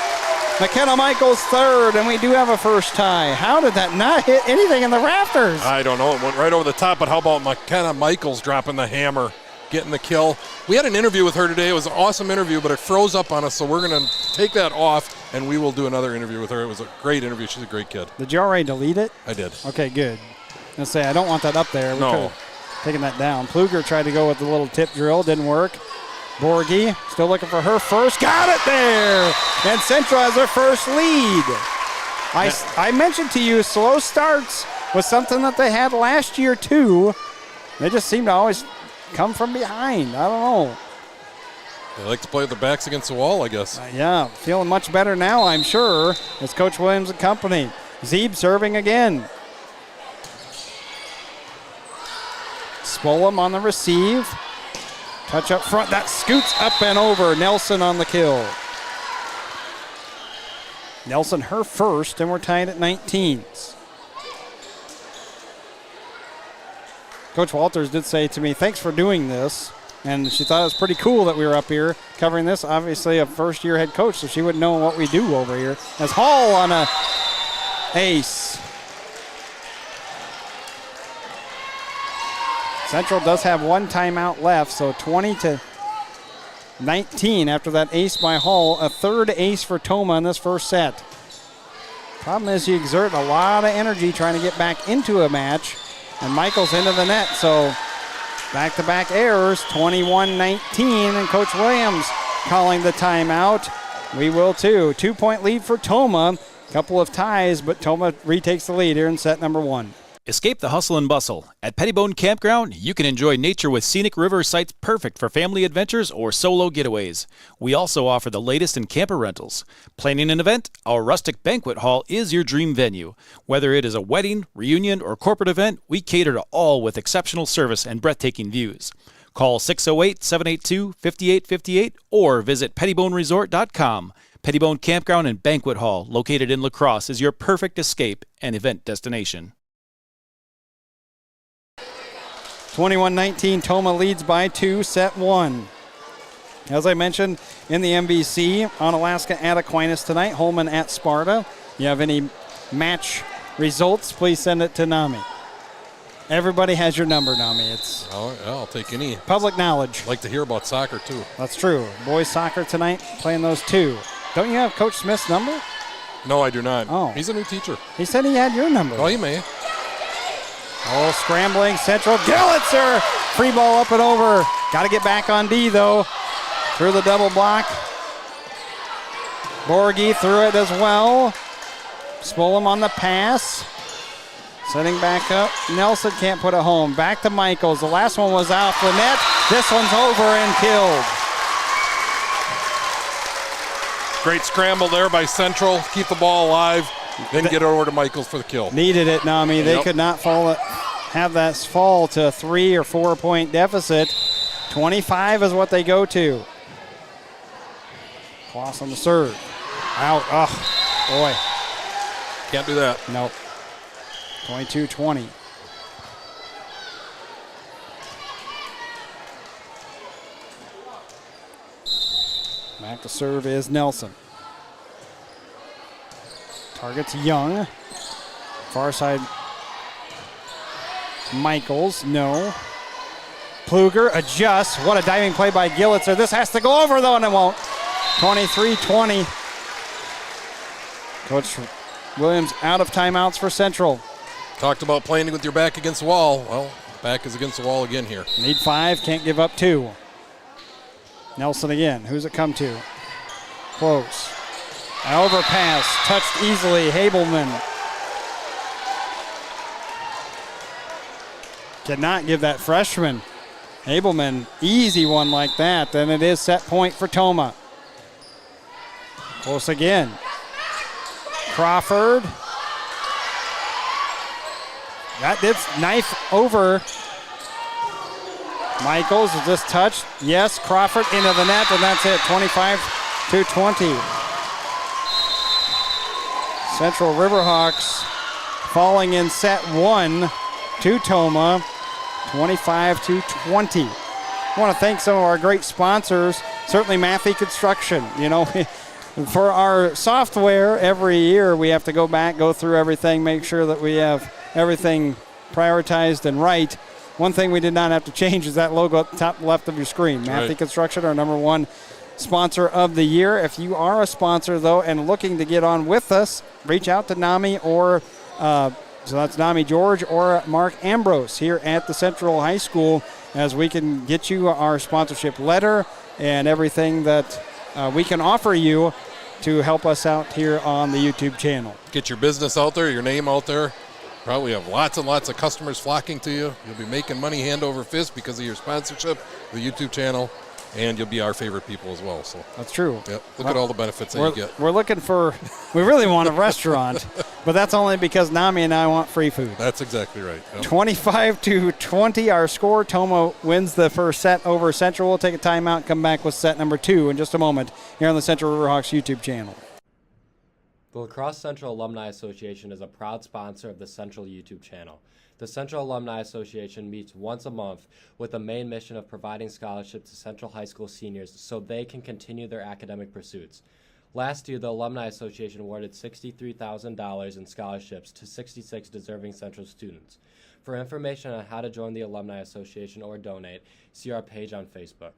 McKenna Michaels third, and we do have a first tie. How did that not hit anything in the rafters? I don't know. It went right over the top, but how about McKenna Michaels dropping the hammer, getting the kill? We had an interview with her today. It was an awesome interview, but it froze up on us, so we're going to take that off, and we will do another interview with her. It was a great interview. She's a great kid. Did you already delete it? I did. Okay, good. I say, I don't want that up there. We No. taken that down. Pluger tried to go with the little tip drill. Didn't work. Borgie still looking for her first. Got it there. And Central has their first lead. I mentioned to you slow starts was something that they had last year too. They just seem to always come from behind. I don't know. They like to play with their backs against the wall, I guess. Yeah, feeling much better now, I'm sure, as Coach Williams and company. Zeeb serving again. Spolam on the receive. Touch up front, that scoots up and over. Nelson on the kill. Nelson her first, and we're tied at 19s. Coach Walters did say to me, thanks for doing this. And she thought it was pretty cool that we were up here covering this. Obviously a first-year head coach, so she wouldn't know what we do over here. As Hall on a ace. Central does have one timeout left, so 20-19 after that ace by Hall. A third ace for Tomah in this first set. Problem is you exert a lot of energy trying to get back into a match, and Michael's into the net, so back-to-back errors, 21-19, and Coach Williams calling the timeout. We will too. 2-point lead for Tomah. Couple of ties, but Tomah retakes the lead here in set number 1. Escape the hustle and bustle. At Pettibone Campground, you can enjoy nature with scenic river sites perfect for family adventures or solo getaways. We also offer the latest in camper rentals. Planning an event? Our rustic banquet hall is your dream venue. Whether it is a wedding, reunion, or corporate event, we cater to all with exceptional service and breathtaking views. Call 608-782-5858 or visit pettiboneresort.com. Pettibone Campground and Banquet Hall, located in La Crosse, is your perfect escape and event destination. 21-19, Tomah leads by 2, set 1. As I mentioned, in the MVC, Onalaska at Aquinas tonight, Holman at Sparta. You have any match results, please send it to Nami. Everybody has your number, Nami. It's I'll take any. Public knowledge. I'd like to hear about soccer, too. That's true. Boys soccer tonight, playing those two. Don't you have Coach Smith's number? No, I do not. Oh. He's a new teacher. He said he had your number. Oh, he may. Oh, scrambling Central. Gillitzer! Free ball up and over. Got to get back on D, though. Through the double block. Borgie through it as well. Spolam on the pass. Setting back up. Nelson can't put it home. Back to Michaels. The last one was off the net. This one's over and killed. Great scramble there by Central. Keep the ball alive. Then get it over to Michaels for the kill. Needed it, Nami. They could not have that fall to a 3 or 4 point deficit. 25 is what they go to. Kloss on the serve. Out. Oh, boy. Can't do that. Nope. 22-20. Back to serve is Nelson. Targets Young. Far side. Michaels, no. Pluger adjusts. What a diving play by Gillitzer. This has to go over though, and it won't. 23-20. Coach Williams out of timeouts for Central. Talked about playing with your back against the wall. Well, back is against the wall again here. Need 5, can't give up 2. Nelson again. Who's it come to? Close. Overpass, touched easily. Habelman. Cannot give that freshman. Habelman, easy one like that. Then it is set point for Tomah. Close again. Crawford. That did knife over. Michaels, is this touched? Yes, Crawford into the net, and that's it, 25-20. Central Riverhawks falling in set 1 to Tomah, 25-20. I want to thank some of our great sponsors, certainly Matthew Construction. You know, for our software, every year we have to go back, go through everything, make sure that we have everything prioritized and right. One thing we did not have to change is that logo at the top left of your screen. Matthew Construction, our #1 sponsor of the year. If you are a sponsor, though, and looking to get on with us, reach out to Nami or, so that's Nami George or Mark Ambrose here at the Central High School, as we can get you our sponsorship letter and everything that we can offer you to help us out here on the YouTube channel. Get your business out there, your name out there. Probably have lots and lots of customers flocking to you. You'll be making money hand over fist because of your sponsorship, the YouTube channel, and you'll be our favorite people as well. So that's true. Yep. Look at all the benefits that you get. We're looking for, we really want a restaurant, but that's only because Nami and I want free food. That's exactly right. Yep. 25-20, our score. Tomah wins the first set over Central. We'll take a timeout, come back with set number 2 in just a moment here on the Central Riverhawks YouTube channel. The La Crosse Central Alumni Association is a proud sponsor of the Central YouTube channel. The Central Alumni Association meets once a month with the main mission of providing scholarships to Central High School seniors so they can continue their academic pursuits. Last year, the Alumni Association awarded $63,000 in scholarships to 66 deserving Central students. For information on how to join the Alumni Association or donate, see our page on Facebook.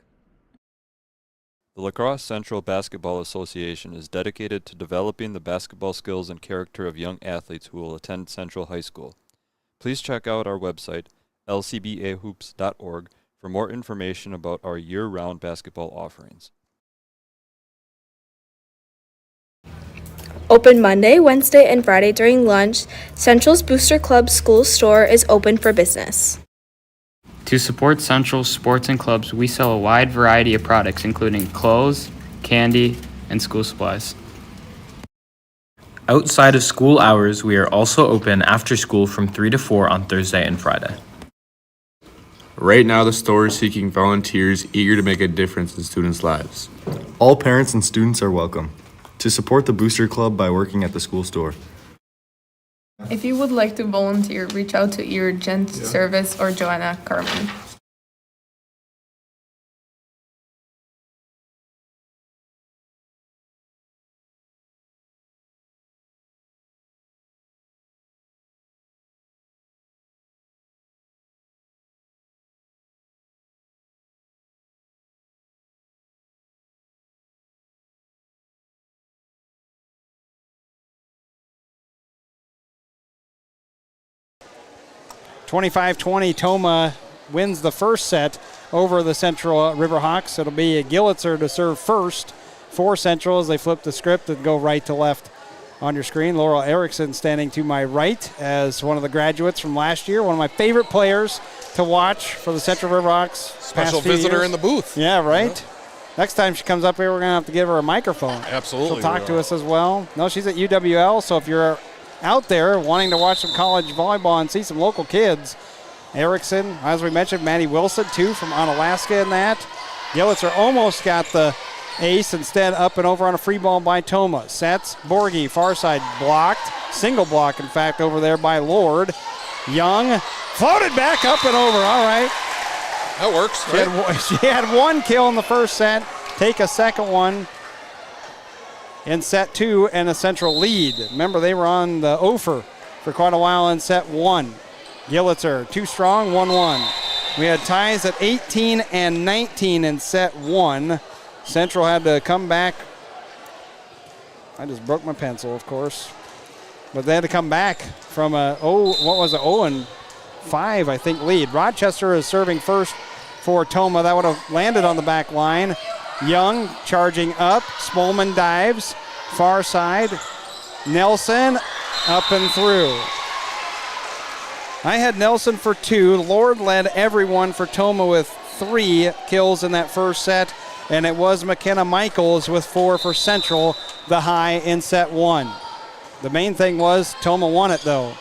The La Crosse Central Basketball Association is dedicated to developing the basketball skills and character of young athletes who will attend Central High School. Please check out our website, lcbahoops.org, for more information about our year-round basketball offerings. Open Monday, Wednesday, and Friday during lunch, Central's Booster Club school store is open for business. To support Central's sports and clubs, we sell a wide variety of products, including clothes, candy, and school supplies. Outside of school hours, we are also open after school from 3 to 4 on Thursday and Friday. Right now, the store is seeking volunteers eager to make a difference in students' lives. All parents and students are welcome to support the Booster Club by working at the school store. If you would like to volunteer, reach out to either Jen Service or Joanna Carmen. 25-20, Tomah wins the first set over the Central Riverhawks. It'll be a Gillitzer to serve first for Central as they flip the script and go right to left on your screen. Laurel Erickson standing to my right as one of the graduates from last year, one of my favorite players to watch for the Central Riverhawks. Special visitor in the booth. Yeah, right. Next time she comes up here, we're going to have to give her a microphone. Absolutely. She'll talk to us as well. No, she's at UWL, so if you're out there wanting to watch some college volleyball and see some local kids, Erickson, as we mentioned, Maddie Wilson, too, from Onalaska in that. Gillitzer almost got the ace, instead up and over on a free ball by Tomah. Sets, Borgie, far side, blocked. Single block, in fact, over there by Lord. Young floated back up and over. All right. That works, right? She had one kill in the first set. Take a second one in set 2 and a Central lead. Remember, they were on the Ophir for quite a while in set 1. Gillitzer, too strong, 1-1. We had ties at 18 and 19 in set 1. Central had to come back. I just broke my pencil, of course. But they had to come back from a 0-5, I think, lead. Rochester is serving first for Tomah. That would have landed on the back line. Young charging up. Smolman dives. Far side. Nelson up and through. I had Nelson for 2. Lord led everyone for Tomah with 3 kills in that first set. And it was McKenna Michaels with 4 for Central, the high in set 1. The main thing was Tomah won it, though.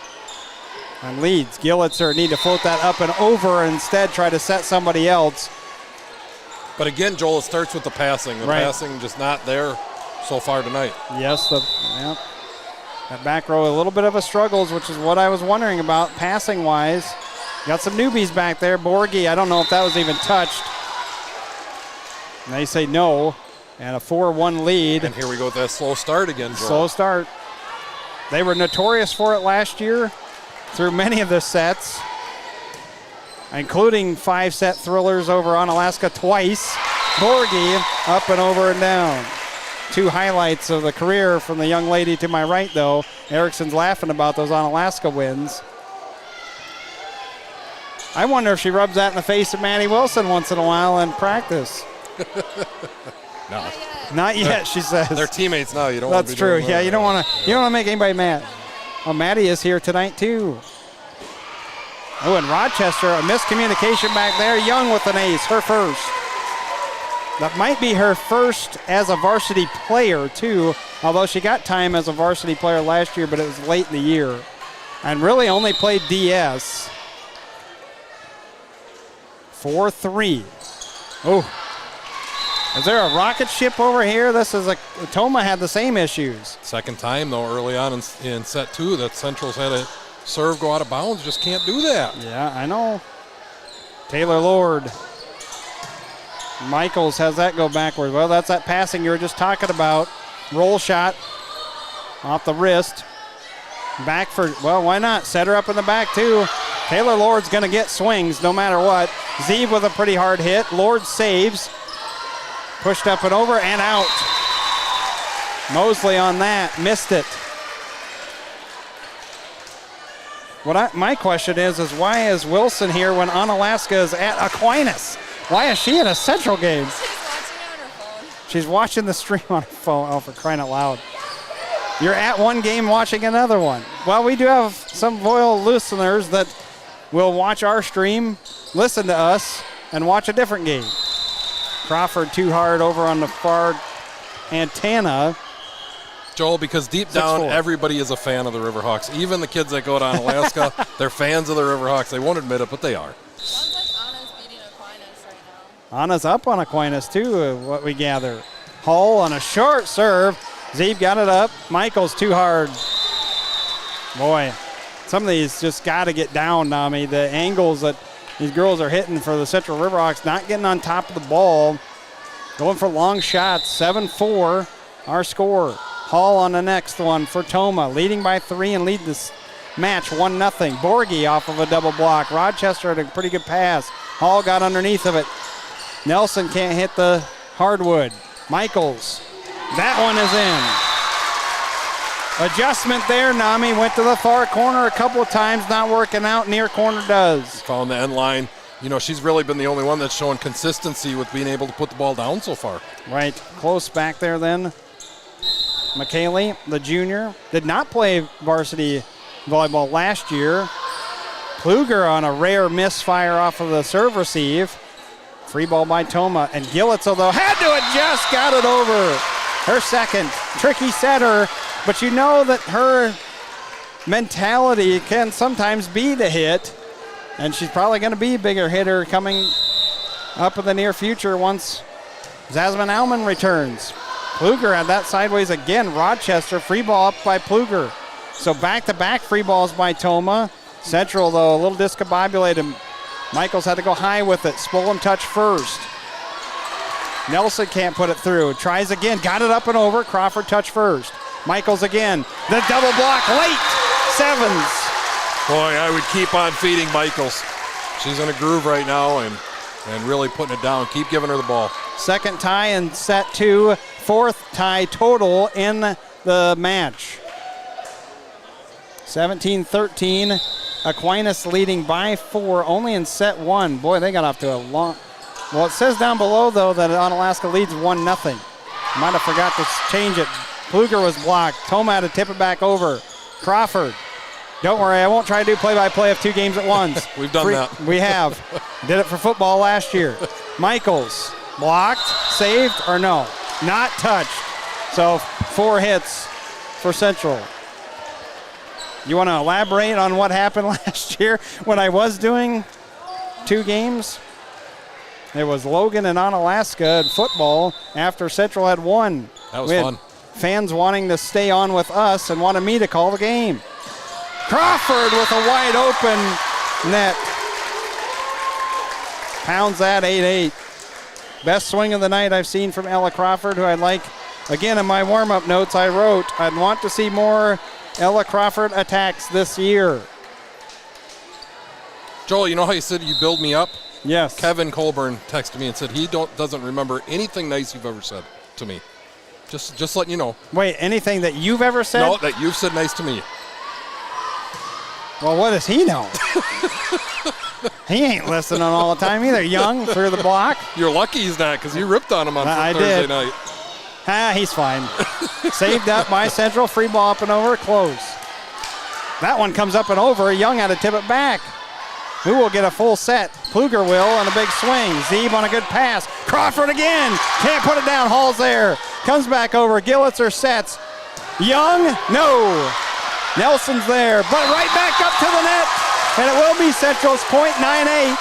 And leads. Gillitzer need to float that up and over and instead try to set somebody else. But again, Joel, it starts with the passing. The passing just not there so far tonight. Yes, that back row, a little bit of a struggles, which is what I was wondering about passing-wise. Got some newbies back there. Borgie, I don't know if that was even touched. And they say no, and a 4-1 lead. And here we go with that slow start again, Joel. Slow start. They were notorious for it last year through many of the sets, including 5-set thrillers over Onalaska twice. Borgie up and over and down. 2 highlights of the career from the young lady to my right, though. Erickson's laughing about those Onalaska wins. I wonder if she rubs that in the face of Maddie Wilson once in a while in practice. No. Not yet, she says. They're teammates now. You don't. That's true. Yeah, you don't want to make anybody mad. Oh, Maddie is here tonight too. Oh, and Rochester, a miscommunication back there. Young with an ace, her first. That might be her first as a varsity player too, although she got time as a varsity player last year, but it was late in the year. And really only played DS. 4-3. Oh. Is there a rocket ship over here? Tomah had the same issues. Second time, though, early on in set 2 that Central's had a serve go out of bounds. Just can't do that. Yeah, I know. Taylor Lord. Michaels has that go backwards. Well, that's that passing you were just talking about. Roll shot off the wrist. Back for, well, why not? Set her up in the back, too. Taylor Lord's going to get swings no matter what. Zeeb with a pretty hard hit. Lord saves. Pushed up and over and out. Mosley on that, missed it. My question is why is Wilson here when Onalaska is at Aquinas? Why is she in a Central game? She's watching on her phone. She's watching the stream on her phone. Oh, for crying out loud. You're at one game watching another one. Well, we do have some loyal listeners that will watch our stream, listen to us, and watch a different game. Crawford too hard over on the far antenna. Joel, because deep down, everybody is a fan of the Riverhawks. Even the kids that go to Alaska, they're fans of the Riverhawks. They won't admit it, but they are. Sounds like Anna's beating Aquinas right now. Anna's up on Aquinas, too, what we gather. Hull on a short serve. Zeeb got it up. Michael's too hard. Boy, some of these just got to get down, Nami. The angles that these girls are hitting for the Central Riverhawks, not getting on top of the ball. Going for long shots. 7-4, our score. Hall on the next one for Tomah, leading by 3 and lead this match 1-0. Borgie off of a double block. Rochester had a pretty good pass. Hall got underneath of it. Nelson can't hit the hardwood. Michaels, that one is in. Adjustment there. Nami went to the far corner a couple of times, not working out. Near corner does. Found the end line. You know, she's really been the only one that's shown consistency with being able to put the ball down so far. Right. Close back there then. McKaylee, the junior, did not play varsity volleyball last year. Pluger on a rare misfire off of the serve receive. Free ball by Tomah. And Gillitz, though, had to adjust, got it over. Her second. Tricky setter, but you know that her mentality can sometimes be to hit, and she's probably going to be a bigger hitter coming up in the near future once Zasman Alman returns. Pluger had that sideways again. Rochester, free ball up by Pluger. So back-to-back free balls by Tomah. Central, though, a little discombobulated. Michaels had to go high with it. Spolem touch first. Nelson can't put it through. Tries again. Got it up and over. Crawford touch first. Michaels again. The double block late. Sevens. Boy, I would keep on feeding Michaels. She's in a groove right now and really putting it down. Keep giving her the ball. Second tie in set 2. Fourth tie total in the match. 17-13. Aquinas leading by 4 only in set 1. Boy, they got off to a long... Well, it says down below, though, that Onalaska leads 1-0. Might have forgot to change it. Pluger was blocked. Tomah had to tip it back over. Crawford. Don't worry, I won't try to do play-by-play of 2 games at once. We've done that. We have. Did it for football last year. Michaels. Blocked, saved, or no? Not touched. So 4 hits for Central. You want to elaborate on what happened last year when I was doing 2 games? It was Logan and Onalaska in football after Central had won. That was fun. Fans wanting to stay on with us and wanted me to call the game. Crawford with a wide open net. Pounds that 8-8. Best swing of the night I've seen from Ella Crawford, who I'd like, again, in my warm-up notes I wrote, I'd want to see more Ella Crawford attacks this year. Joel, you know how you said you build me up? Yes. Kevin Colburn texted me and said he doesn't remember anything nice you've ever said to me. Just letting you know. Wait, anything that you've ever said? No, that you've said nice to me. Well, what does he know? He ain't listening all the time either. Young through the block. You're lucky he's not, because you ripped on him on Thursday night. He's fine. Saved up by Central. Free ball up and over. Close. That one comes up and over. Young had to tip it back. Who will get a full set? Pluger will on a big swing. Zeeb on a good pass. Crawford again. Can't put it down. Hall's there. Comes back over. Gillitzer sets. Young, no. Nelson's there, but right back up to the net. And it will be Central's point, 9-8.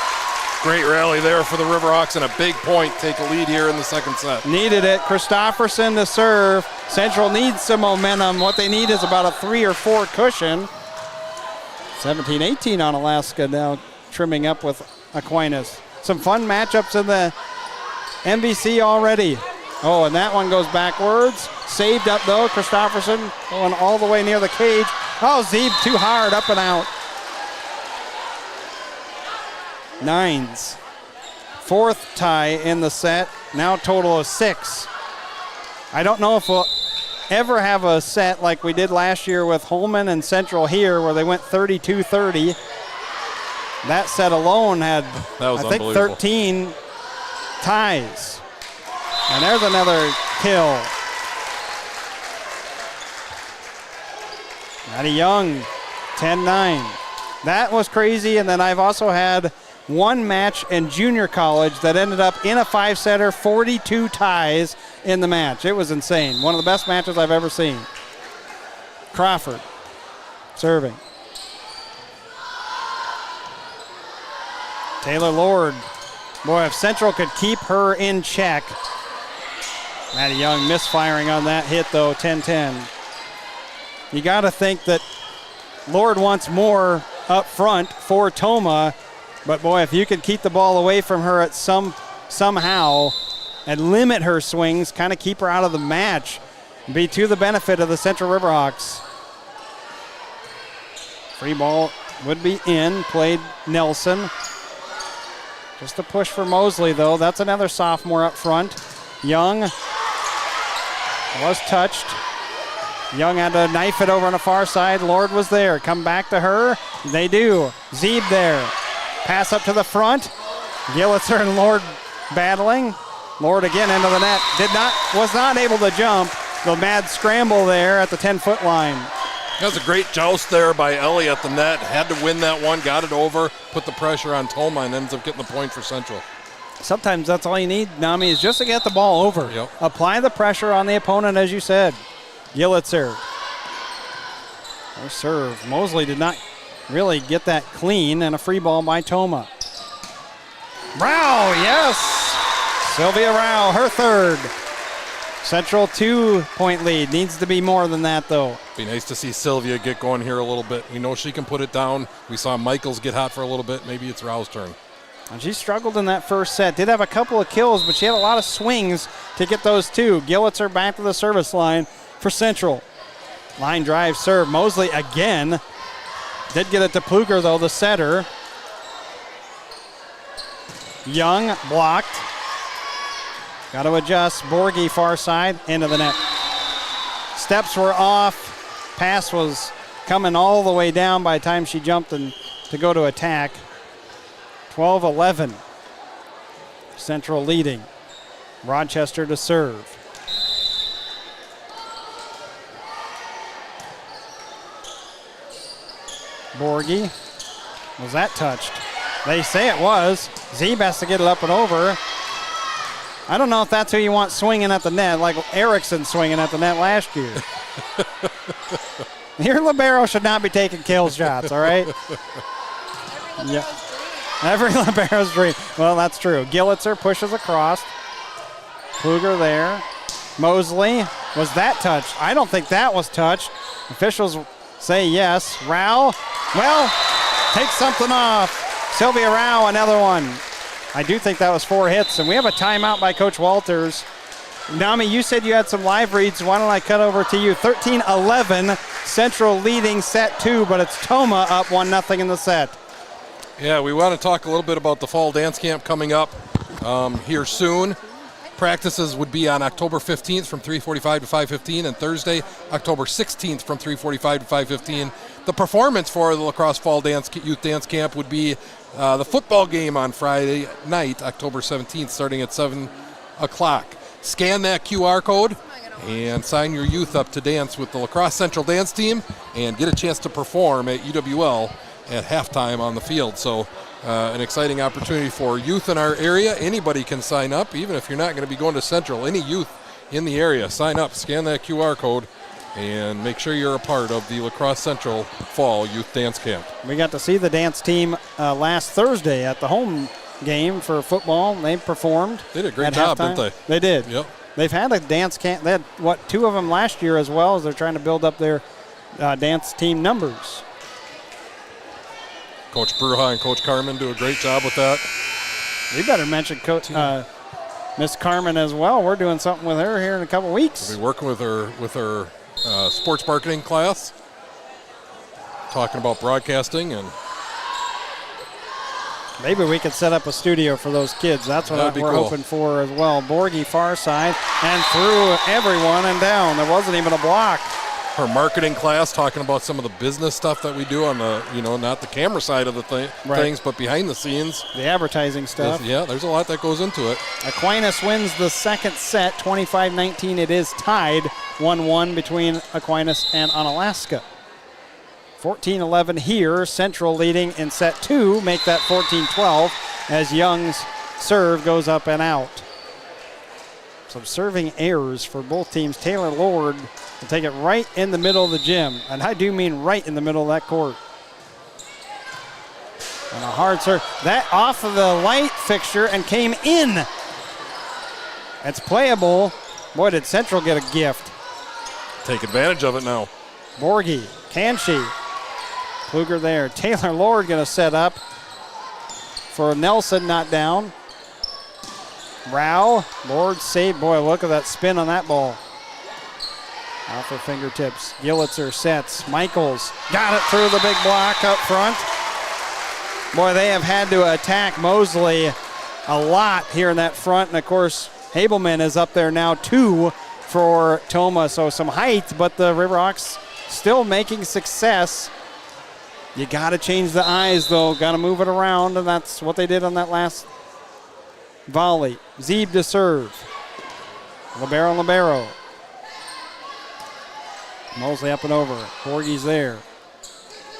Great rally there for the Riverhawks and a big point. Take a lead here in the second set. Needed it. Christofferson to serve. Central needs some momentum. What they need is about a 3 or 4 cushion. 17-18 on Alaska now, trimming up with Aquinas. Some fun matchups in the NBC already. Oh, and that one goes backwards. Saved up, though. Christofferson going all the way near the cage. Oh, Zeeb too hard, up and out. 9s. 4th tie in the set. Now total of 6. I don't know if we'll ever have a set like we did last year with Holman and Central here, where they went 32-30. That set alone had, I think, 13 ties. And there's another kill. Matty Young, 10-9. That was crazy, and then I've also had one match in junior college that ended up in a 5-setter, 42 ties in the match. It was insane. One of the best matches I've ever seen. Crawford serving. Taylor Lord. Boy, if Central could keep her in check. Matty Young misfiring on that hit, though, 10-10. You got to think that Lord wants more up front for Tomah. But, boy, if you could keep the ball away from her at somehow and limit her swings, kind of keep her out of the match, be to the benefit of the Central Riverhawks. Free ball would be in, played Nelson. Just a push for Mosley, though. That's another sophomore up front. Young was touched. Young had to knife it over on the far side. Lord was there. Come back to her. They do. Zeeb there. Pass up to the front. Gillitzer and Lord battling. Lord again into the net. Was not able to jump. the mad scramble there at the 10-foot line. That was a great joust there by Ellie at the net. Had to win that one, got it over, put the pressure on Tomah, and ends up getting the point for Central. Sometimes that's all you need, Nami, is just to get the ball over. Yep. Apply the pressure on the opponent, as you said. Gillitzer. Or serve. Mosley did not really get that clean, and a free ball by Tomah. Rao, yes! Sylvia Rao, her third. Central 2-point lead. Needs to be more than that, though. Be nice to see Sylvia get going here a little bit. We know she can put it down. We saw Michaels get hot for a little bit. Maybe it's Rao's turn. And she struggled in that first set. Did have a couple of kills, but she had a lot of swings to get those two. Gillitzer back to the service line for Central. Line drive serve. Mosley again. Did get it to Pluger, though, the setter. Young blocked. Got to adjust. Borgie far side, into the net. Steps were off. Pass was coming all the way down by the time she jumped and to go to attack. 12-11. Central leading. Rochester to serve. Borgie. Was that touched? They say it was. Zeeb has to get it up and over. I don't know if that's who you want swinging at the net, like Erickson swinging at the net last year. Your libero should not be taking kill shots, all right? Yeah. Every libero's dream. Well, that's true. Gillitzer pushes across. Kluger there. Mosley. Was that touched? I don't think that was touched. Officials say yes. Rao. Well, take something off. Sylvia Rao, another one. I do think that was 4 hits, and we have a timeout by Coach Walters. Nami, you said you had some live reads. Why don't I cut over to you? 13-11, Central leading set 2, but it's Tomah up 1-0 in the set. Yeah, we want to talk a little bit about the fall dance camp coming up here soon. Practices would be on October 15th from 3:45 to 5:15, and Thursday, October 16th from 3:45 to 5:15. The performance for the lacrosse fall youth dance camp would be the football game on Friday night, October 17th, starting at 7 o'clock. Scan that QR code and sign your youth up to dance with the Lacrosse Central dance team and get a chance to perform at UWL at halftime on the field. So an exciting opportunity for youth in our area. Anybody can sign up, even if you're not going to be going to Central. Any youth in the area, sign up, scan that QR code, and make sure you're a part of the Lacrosse Central Fall Youth Dance Camp. We got to see the dance team last Thursday at the home game for football. They performed. They did a great job, halftime. didn't they? They did. Yep. They've had a dance camp. They had, 2 of them last year as well, as they're trying to build up their dance team numbers. Coach Bruja and Coach Carmen do a great job with that. We better mention Miss Carmen as well. We're doing something with her here in a couple weeks. We'll be working with her sports marketing class, talking about broadcasting, and maybe we could set up a studio for those kids. That's what we're hoping for as well. Borgie far side and through everyone and down. There wasn't even a block. Her marketing class, talking about some of the business stuff that we do on the, not the camera side of the things, but behind the scenes. The advertising stuff. Yeah, there's a lot that goes into it. Aquinas wins the second set, 25-19. It is tied 1-1 between Aquinas and Onalaska. 14-11 here. Central leading in set 2. Make that 14-12 as Young's serve goes up and out. Some serving errors for both teams. Taylor Lord will take it right in the middle of the gym. And I do mean right in the middle of that court. And a hard serve. That off of the light fixture and came in. It's playable. Boy, did Central get a gift. Take advantage of it now. Borgie, can she? Kluger there. Taylor Lord going to set up for Nelson, not down. Rao, Lord save. Boy, look at that spin on that ball. Off her fingertips. Gillitzer sets. Michaels got it through the big block up front. Boy, they have had to attack Mosley a lot here in that front. And, of course, Habelman is up there now, 2 for Tomah. So some height, but the Riverhawks still making success. You got to change the eyes, though. Got to move it around, and that's what they did on that last volley. Zeeb to serve. Libero. Mosley up and over. Borgie's there.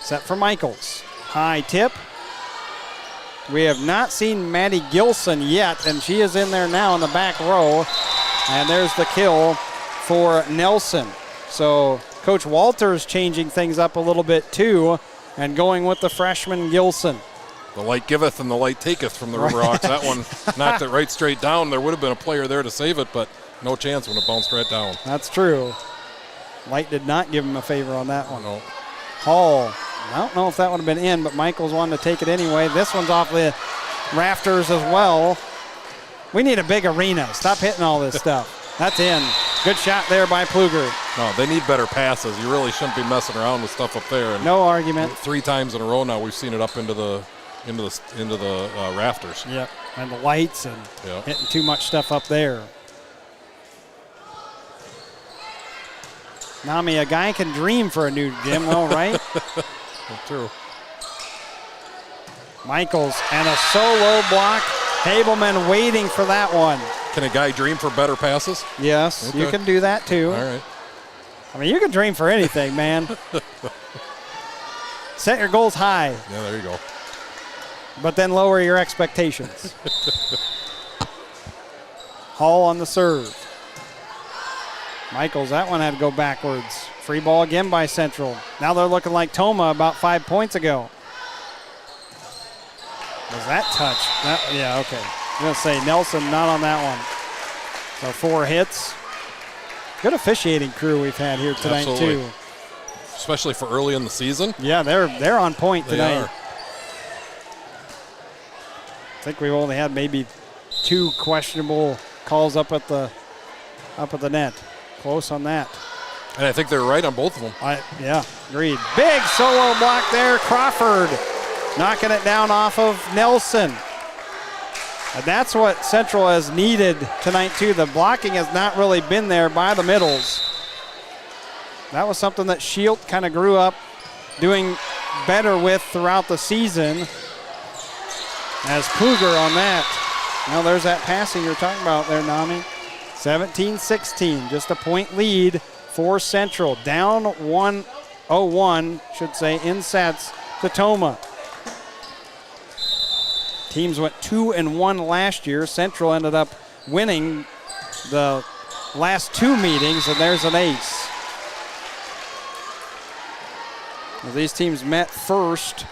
Set for Michaels. High tip. We have not seen Maddie Gilson yet, and she is in there now in the back row. And there's the kill for Nelson. So Coach Walters changing things up a little bit too and going with the freshman Gilson. The light giveth and the light taketh from the Riverhawks. That one knocked it right straight down. There would have been a player there to save it, but no chance when it bounced right down. That's true. Light did not give him a favor on that one. No. Hall, I don't know if that would have been in, but Michaels wanted to take it anyway. This one's off the rafters as well. We need a big arena. Stop hitting all this stuff. That's in. Good shot there by Pluger. No, they need better passes. You really shouldn't be messing around with stuff up there. And no argument. 3 times in a row now we've seen it up into the rafters. Yep, and the lights and hitting too much stuff up there. Nami, a guy can dream for a new gym, though, right? True. Michaels and a solo block. Habelman waiting for that one. Can a guy dream for better passes? Yes, okay. You can do that too. All right. I mean, you can dream for anything, man. Set your goals high. Yeah, there you go. But then lower your expectations. Hall on the serve. Michaels, that one had to go backwards. Free ball again by Central. Now they're looking like Tomah about 5 points ago. Was that touch? Yeah, okay. I'm going to say Nelson not on that one. So 4 hits. Good officiating crew we've had here tonight, Absolutely. too. Especially for early in the season. Yeah, they're on point They tonight. are. I think we've only had maybe 2 questionable calls up at the net. Close on that. And I think they're right on both of them. Yeah, agreed. Big solo block there. Crawford knocking it down off of Nelson. And that's what Central has needed tonight, too. The blocking has not really been there by the middles. That was something that Shield kind of grew up doing better with throughout the season. As Cougar on that. Now there's that passing you're talking about there, Nami. 17-16, just a point lead for Central. Down 1-0-1, should say, in sets to Tomah. Teams went 2-1 last year. Central ended up winning the last 2 meetings, and there's an ace. Well, these teams met first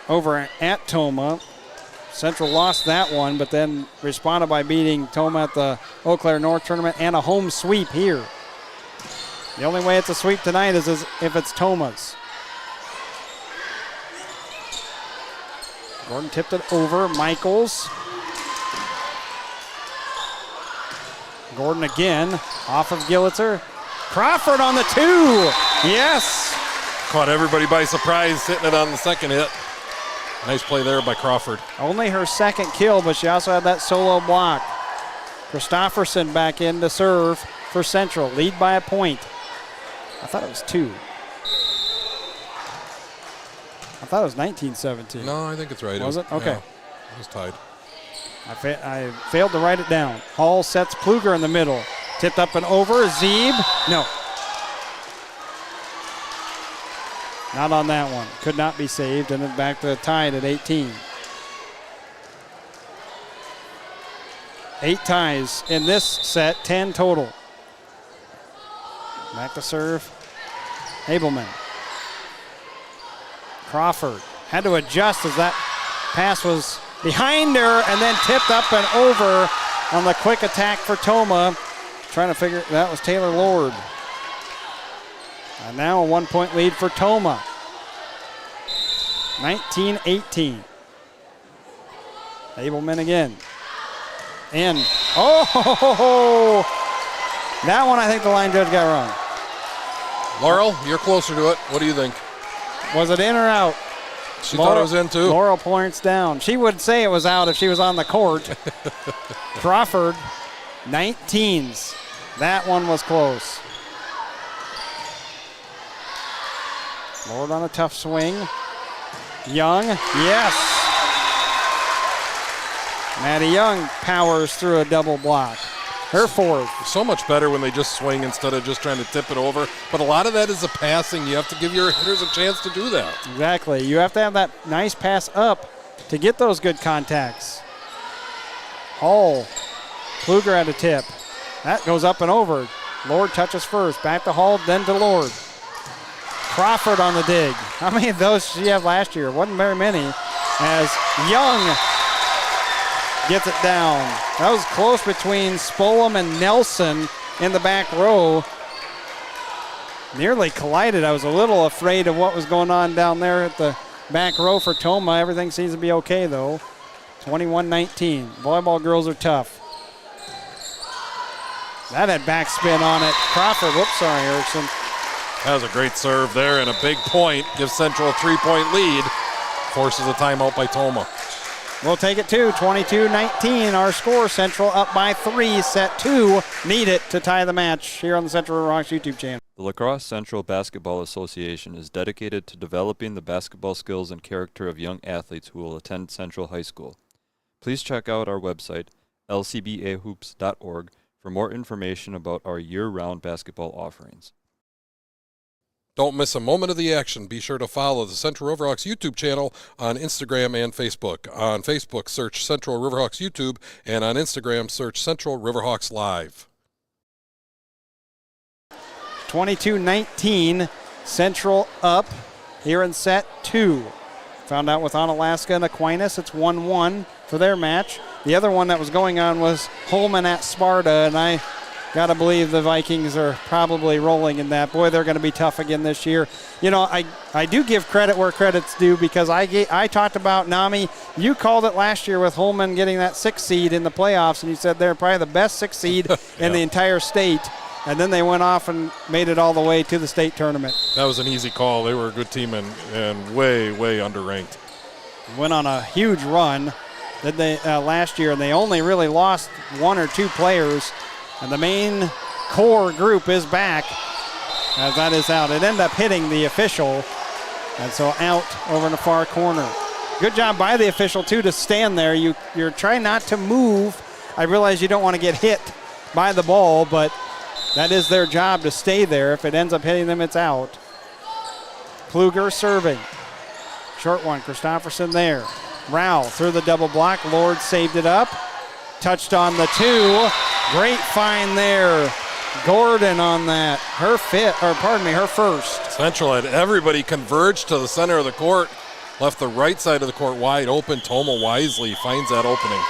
over at Tomah. Central lost that one, but then responded by beating Tomah at the Eau Claire North tournament and a home sweep here. The only way it's a sweep tonight is if it's Tomah's. Gordon tipped it over. Michaels. Gordon again, off of Gillitzer. Crawford on the 2. Yes. Caught everybody by surprise, hitting it on the second hit. Nice play there by Crawford. Only her second kill, but she also had that solo block. Christofferson back in to serve for Central. Lead by a point. I thought it was 2. I thought it was 19-17. No, I think it's right. Was it? Okay. Yeah, it was tied. I failed to write it down. Hall sets Pluger in the middle. Tipped up and over. Zeeb. No. Not on that one. Could not be saved, and then back to tied at 18. 8 ties in this set, 10 total. Back to serve. Habelman. Crawford had to adjust as that pass was behind her and then tipped up and over on the quick attack for Tomah. Trying to figure, that was Taylor Lord. And now a 1-point lead for Tomah. 19-18. Habelman again. In. Oh! That one I think the line judge got wrong. Laurel, you're closer to it. What do you think? Was it in or out? She thought it was in too. Laurel points down. She would say it was out if she was on the court. Crawford, 19s. That one was close. Lord on a tough swing. Young, yes. Maddie Young powers through a double block. Her fourth. So much better when they just swing instead of just trying to tip it over. But a lot of that is the passing. You have to give your hitters a chance to do that. Exactly. You have to have that nice pass up to get those good contacts. Hall. Kluger at a tip. That goes up and over. Lord touches first. Back to Hall, then to Lord. Crawford on the dig. How many of those did she have last year? Wasn't very many. As Young gets it down. That was close between Spolum and Nelson in the back row. Nearly collided. I was a little afraid of what was going on down there at the back row for Tomah. Everything seems to be okay, though. 21-19. Volleyball girls are tough. That had backspin on it. Crawford, whoops, sorry, Erickson. That was a great serve there and a big point. Gives Central a 3-point lead. Forces a timeout by Tomah. We'll take it too. 22-19, our score. Central up by 3, set 2. Need it to tie the match here on the Central Riverhawks YouTube channel. The La Crosse Central Basketball Association is dedicated to developing the basketball skills and character of young athletes who will attend Central High School. Please check out our website, lcbahoops.org, for more information about our year-round basketball offerings. Don't miss a moment of the action. Be sure to follow the Central Riverhawks YouTube channel on Instagram and Facebook. On Facebook, search Central Riverhawks YouTube, and on Instagram, search Central Riverhawks Live. 22-19, Central up here in set 2. Found out with Onalaska and Aquinas, it's 1-1 for their match. The other one that was going on was Holman at Sparta, and I got to believe the Vikings are probably rolling in that. Boy, they're going to be tough again this year. You know, I do give credit where credit's due because I talked about Nami. You called it last year with Holman getting that 6th seed in the playoffs, and you said they're probably the best 6th seed in the entire state. And then they went off and made it all the way to the state tournament. That was an easy call. They were a good team and way, way underranked. Went on a huge run that they last year, and they only really lost 1 or 2 players. And the main core group is back as that is out. It ended up hitting the official, and so out over in the far corner. Good job by the official, too, to stand there. You're trying not to move. I realize you don't want to get hit by the ball, but that is their job to stay there. If it ends up hitting them, it's out. Kluger serving. Short one, Christofferson there. Rao through the double block. Lord saved it up. Touched on the 2. Great find there. Gordon on that. Her first. Central had everybody converge to the center of the court. Left the right side of the court wide open. Tomah wisely finds that opening.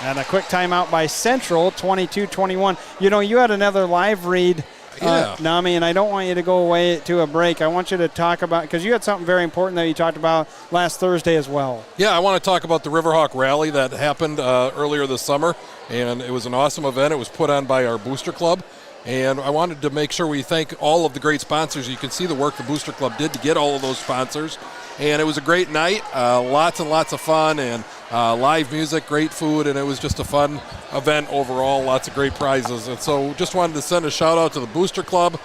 And a quick timeout by Central, 22-21. You know, you had another live read, Nami, and I don't want you to go away to a break. I want you to talk about, because you had something very important that you talked about last Thursday as well. Yeah, I want to talk about the Riverhawk Rally that happened earlier this summer, and it was an awesome event. It was put on by our Booster Club, and I wanted to make sure we thank all of the great sponsors. You can see the work the Booster Club did to get all of those sponsors, and it was a great night, lots and lots of fun, and live music, great food, and it was just a fun event overall, lots of great prizes. And so just wanted to send a shout out to the Booster Club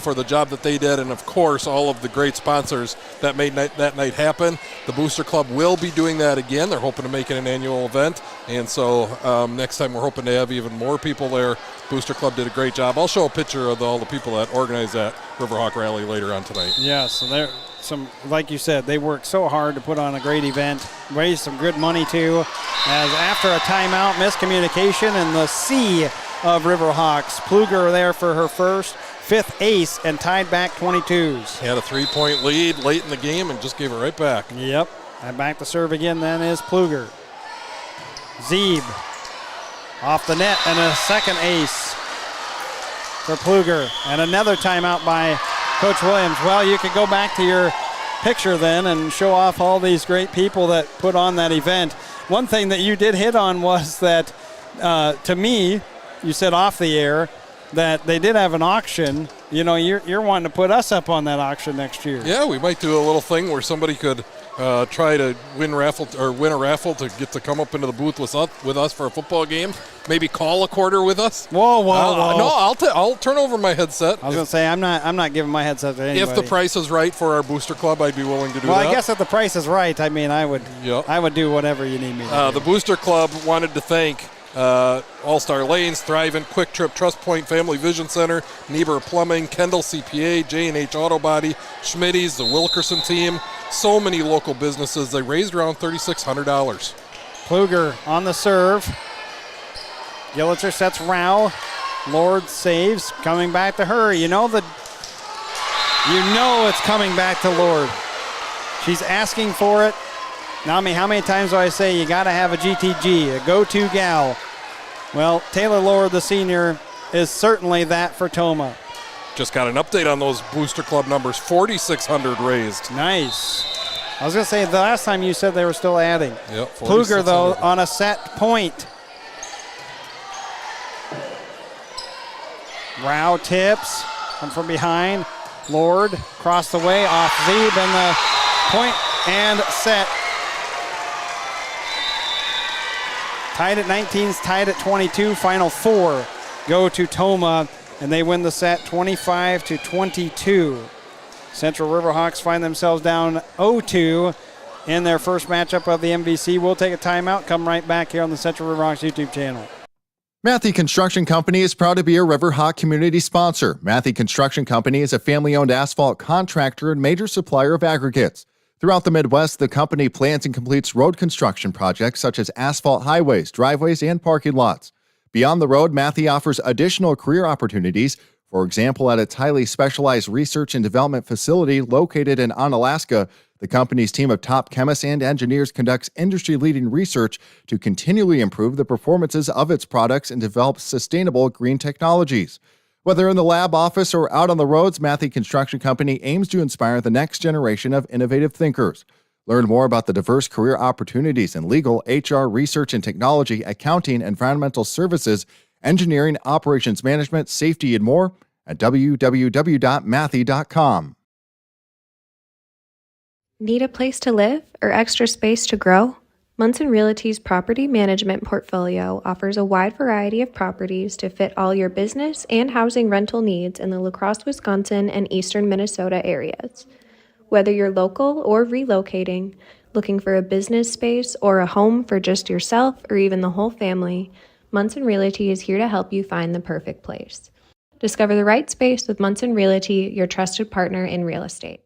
for the job that they did, and of course all of the great sponsors that made that night happen. The Booster Club will be doing that again. They're hoping to make it an annual event, and so next time we're hoping to have even more people there. Booster Club did a great job. I'll show a picture of all the people that organized that Riverhawk Rally later on tonight. Yeah, so there like you said, they worked so hard to put on a great event, raised some good money too, as after a timeout, miscommunication, and the C of Riverhawks. Kluger there for her first, 5th ace, and tied back 22s. Had a 3-point lead late in the game and just gave it right back. Yep, and back to serve again then is Kluger. Zeeb off the net, and a second ace for Kluger, and another timeout by Coach Williams. Well, you could go back to your picture then and show off all these great people that put on that event. One thing that you did hit on was that, to me, you said off the air, that they did have an auction. You know, you're wanting to put us up on that auction next year. Yeah, we might do a little thing where somebody could try to win a raffle to get to come up into the booth with us for a football game. Maybe call a quarter with us. Whoa. No, I'll turn over my headset. I was going to say I'm not giving my headset to anybody. If the price is right for our Booster Club, I'd be willing to do that. Well, I guess if the price is right, I mean, I would do whatever you need me to do. The Booster Club wanted to thank All-Star Lanes, Thrivent, Quick Trip, Trust Point, Family Vision Center, Niebuhr Plumbing, Kendall CPA, J&H Auto Body, Schmitty's, the Wilkerson team. So many local businesses. They raised around $3,600. Pluger on the serve. Gillitzer sets Rao. Lord saves. Coming back to her. You know it's coming back to Lord. She's asking for it. Nami, how many times do I say you got to have a GTG, a go-to gal? Well, Taylor Lord, the senior, is certainly that for Tomah. Just got an update on those Booster Club numbers. 4,600 raised. Nice. I was going to say the last time you said they were still adding. Yep. Pluger, though, on a set point. Rao tips. Come from behind. Lord across the way off Zeeb, and the point and set. Tied at 19, tied at 22. Final 4 go to Tomah, and they win the set 25-22. Central Riverhawks find themselves down 0-2 in their first matchup of the MVC. We'll take a timeout, come right back here on the Central Riverhawks YouTube channel. Mathey Construction Company is proud to be a Riverhawk community sponsor. Mathey Construction Company is a family-owned asphalt contractor and major supplier of aggregates. Throughout the Midwest, the company plans and completes road construction projects such as asphalt highways, driveways, and parking lots. Beyond the road, Mathey offers additional career opportunities. For example, at its highly specialized research and development facility located in Onalaska, the company's team of top chemists and engineers conducts industry-leading research to continually improve the performances of its products and develop sustainable green technologies. Whether in the lab, office, or out on the roads, Mathey Construction Company aims to inspire the next generation of innovative thinkers. Learn more about the diverse career opportunities in legal, HR, research and technology, accounting, environmental services, engineering, operations management, safety, and more at www.mathey.com. Need a place to live or extra space to grow? Munson Realty's property management portfolio offers a wide variety of properties to fit all your business and housing rental needs in the La Crosse, Wisconsin and eastern Minnesota areas. Whether you're local or relocating, looking for a business space or a home for just yourself or even the whole family, Munson Realty is here to help you find the perfect place. Discover the right space with Munson Realty, your trusted partner in real estate.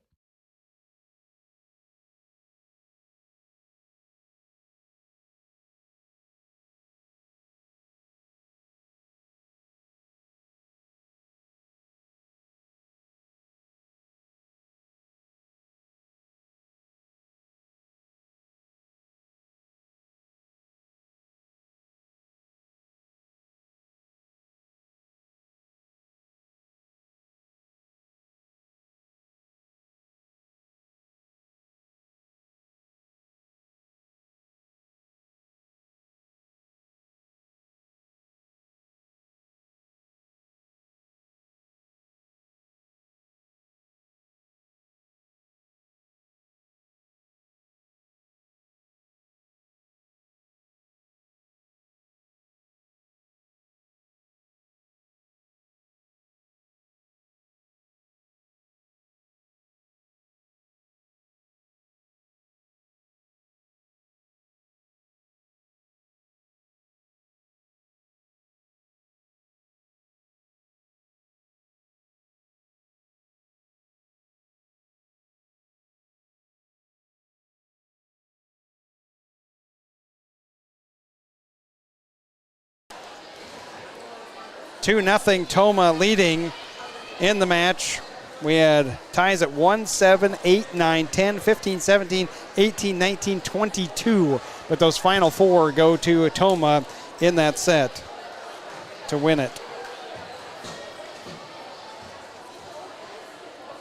Two 0 Tomah leading in the match. We had ties at 1, 7, 8, 9, 10, 15, 17, 18, 19, 22. But those final 4 go to Tomah in that set to win it.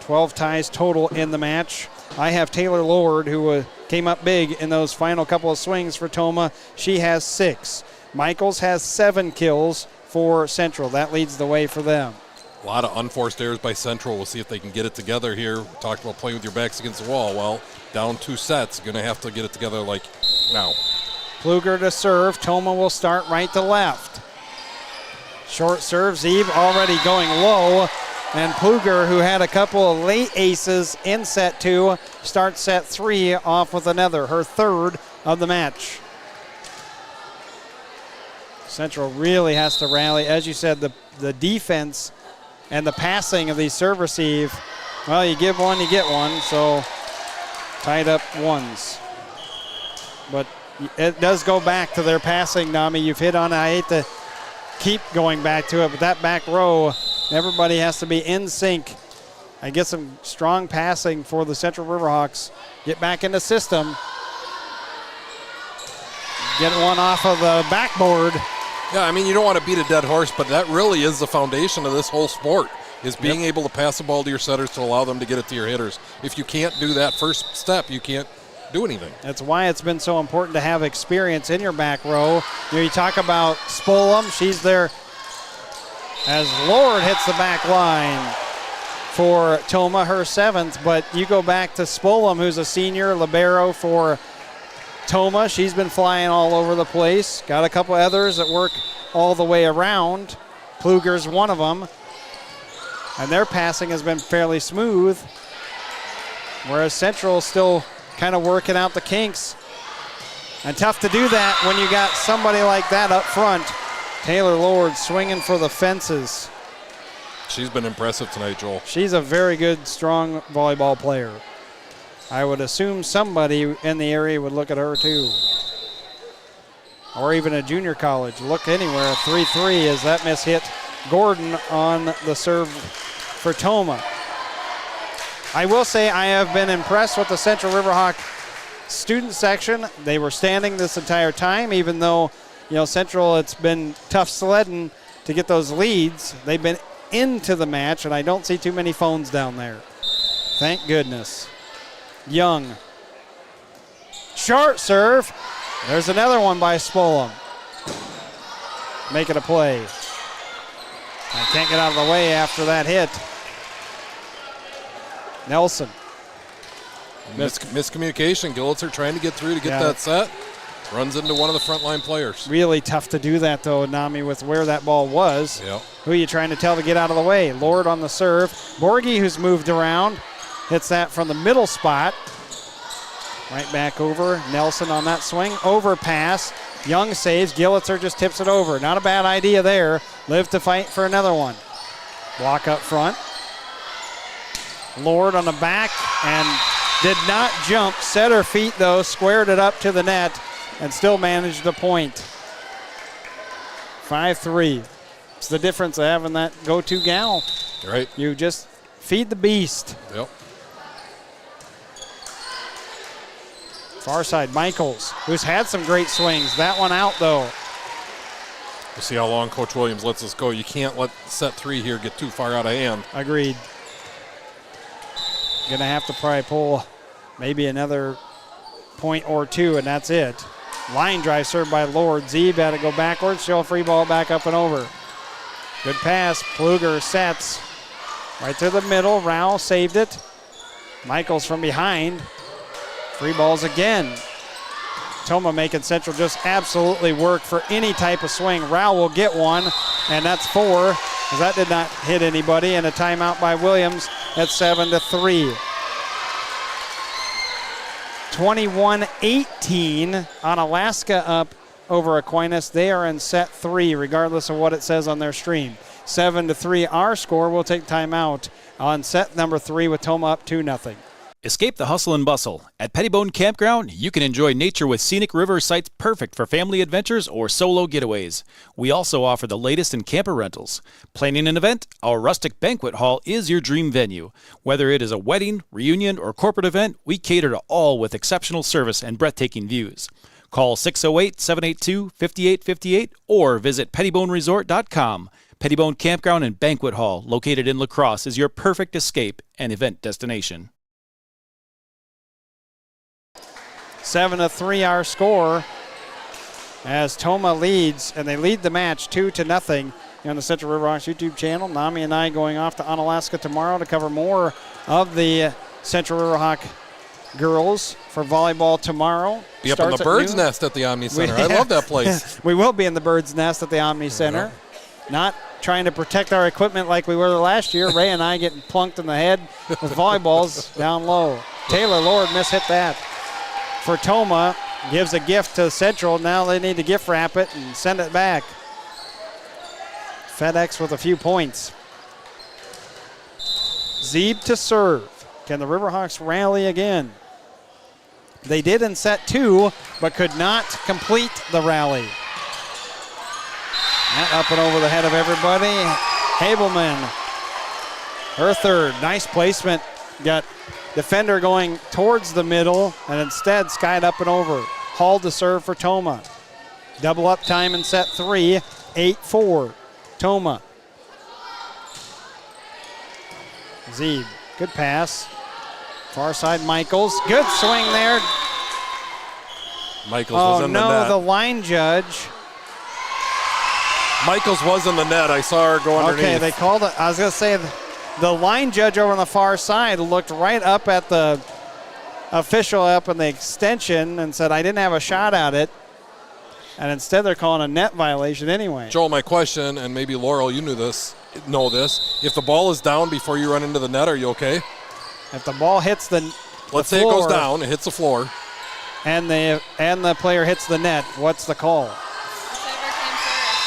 12 ties total in the match. I have Taylor Lord, who came up big in those final couple of swings for Tomah. She has 6. Michaels has 7 kills for Central. That leads the way for them. A lot of unforced errors by Central. We'll see if they can get it together here. We talked about playing with your backs against the wall. Well, down 2 sets. Going to have to get it together like now. Pluger to serve. Tomah will start right to left. Short serve. Zeeb already going low. And Pluger, who had a couple of late aces in set 2, starts set 3 off with another, her 3rd of the match. Central really has to rally. As you said, the defense and the passing of these serve receive, well, you give one, you get one, so tied up ones. But it does go back to their passing, Nami. You've hit on it. I hate to keep going back to it, but that back row, everybody has to be in sync and get some strong passing for the Central Riverhawks. Get back in the system. Get one off of the backboard. Yeah, I mean, you don't want to beat a dead horse, but that really is the foundation of this whole sport, is being able to pass the ball to your setters to allow them to get it to your hitters. If you can't do that first step, you can't do anything. That's why it's been so important to have experience in your back row. You talk about Spolum. She's there as Lord hits the back line for Tomah, her 7th. But you go back to Spolum, who's a senior libero for Tomah. She's been flying all over the place. Got a couple others that work all the way around. Pluger's one of them. And their passing has been fairly smooth, whereas Central still kind of working out the kinks. And tough to do that when you got somebody like that up front. Taylor Lord swinging for the fences. She's been impressive tonight, Joel. She's a very good, strong volleyball player. I would assume somebody in the area would look at her too. Or even a junior college. Look anywhere. 3-3 as that miss hit Gordon on the serve for Tomah. I will say I have been impressed with the Central Riverhawk student section. They were standing this entire time, even though, Central, it's been tough sledding to get those leads. They've been into the match, and I don't see too many phones down there. Thank goodness. Young. Short serve. There's another one by Spolum. Making a play. I can't get out of the way after that hit. Nelson. Miscommunication. Gillitzer trying to get through to get that set. Runs into one of the frontline players. Really tough to do that, though, Nami, with where that ball was. Yep. Who are you trying to tell to get out of the way? Lord on the serve. Borgie, who's moved around, hits that from the middle spot. Right back over. Nelson on that swing. Overpass. Young saves. Gillitzer just tips it over. Not a bad idea there. Live to fight for another one. Block up front. Lord on the back and did not jump. Set her feet, though. Squared it up to the net and still managed the point. 5-3. It's the difference of having that go-to gal. Right. You just feed the beast. Yep. Far side, Michaels, who's had some great swings. That one out, though. We'll see how long Coach Williams lets us go. You can't let set 3 here get too far out of hand. Agreed. Gonna have to probably pull maybe another point or two, and that's it. Line drive served by Lord. Zeeb had to go backwards. Show a free ball back up and over. Good pass. Pluger sets right through the middle. Rao saved it. Michaels from behind. Free balls again. Tomah making Central just absolutely work for any type of swing. Rao will get one, and that's 4, because that did not hit anybody, and a timeout by Williams at 7-3. 21-18 on Alaska up over Aquinas. They are in set 3, regardless of what it says on their stream. 7-3 our score. We'll take timeout on set number 3 with Tomah up 2-0. Escape the hustle and bustle. At Pettibone Campground, you can enjoy nature with scenic river sites perfect for family adventures or solo getaways. We also offer the latest in camper rentals. Planning an event? Our rustic banquet hall is your dream venue. Whether it is a wedding, reunion, or corporate event, we cater to all with exceptional service and breathtaking views. Call 608-782-5858 or visit pettiboneresort.com. Pettibone Campground and Banquet Hall, located in La Crosse, is your perfect escape and event destination. 7-3 our score as Tomah leads, and they lead the match 2-0 on the Central Riverhawks YouTube channel. Nami and I going off to Onalaska tomorrow to cover more of the Central Riverhawk girls for volleyball tomorrow. Be up in the bird's nest at the Omni Center. I love that place. We will be in the bird's nest at the Omni Center. Not trying to protect our equipment like we were last year. Ray and I getting plunked in the head with volleyballs down low. Taylor Lord mishit that. For Tomah, gives a gift to Central. Now they need to gift wrap it and send it back. FedEx with a few points. Zeeb to serve. Can the Riverhawks rally again? They did in set 2, but could not complete the rally. That up and over the head of everybody. Habelman, her third. Nice placement. Got defender going towards the middle, and instead skied up and over. Hall to serve for Tomah. Double up time in set 3, 8-4. Tomah. Zeeb, good pass. Far side Michaels, good swing there. Michaels was in the net. The line judge. Michaels was in the net. I saw her go underneath. Okay, they called it. I was going to say the line judge over on the far side looked right up at the official up in the extension and said, I didn't have a shot at it. And instead they're calling a net violation anyway. Joel, my question, and maybe Laurel, you know this. If the ball is down before you run into the net, are you okay? If the ball hits the Let's say it goes down, it hits the floor. And the player hits the net, what's the call?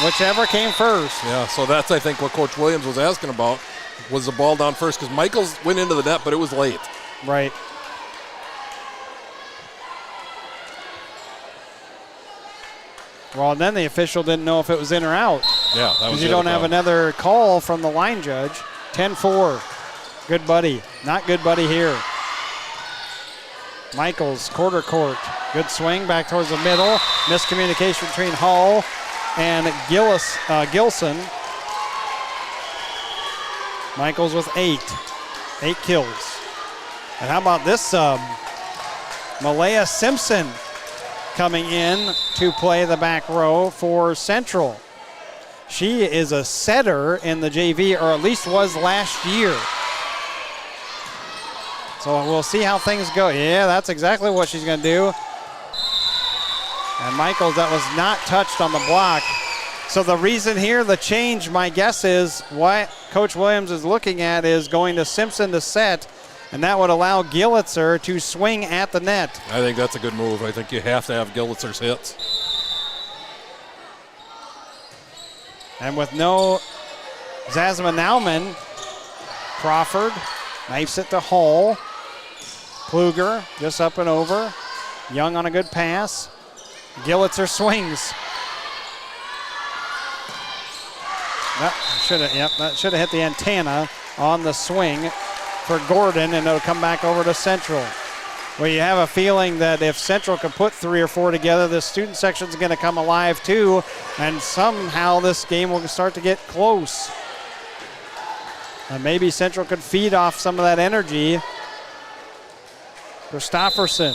Whichever came first. Yeah, so that's, I think, what Coach Williams was asking about. Was the ball down first? Because Michaels went into the net, but it was late. Right. Well, and then the official didn't know if it was in or out. Yeah, that was because you don't have another call from the line judge. 10-4. Good buddy. Not good buddy here. Michaels, quarter court. Good swing back towards the middle. Miscommunication between Hall and Gilson. Michaels with 8. 8 kills. And how about this sub? Malaya Simpson coming in to play the back row for Central. She is a setter in the JV, or at least was last year. So we'll see how things go. Yeah, that's exactly what she's going to do. And Michaels, that was not touched on the block. So the reason here, the change, my guess is, what Coach Williams is looking at is going to Simpson to set, and that would allow Gillitzer to swing at the net. I think that's a good move. I think you have to have Gillitzer's hits. And with no Zazma Nauman, Crawford knifes it to Hall. Kluger just up and over. Young on a good pass. Gillitzer swings. That should have hit the antenna on the swing for Gordon, and it'll come back over to Central. Well, you have a feeling that if Central can put 3 or 4 together, the student section is going to come alive too, and somehow this game will start to get close. And maybe Central could feed off some of that energy. Christofferson.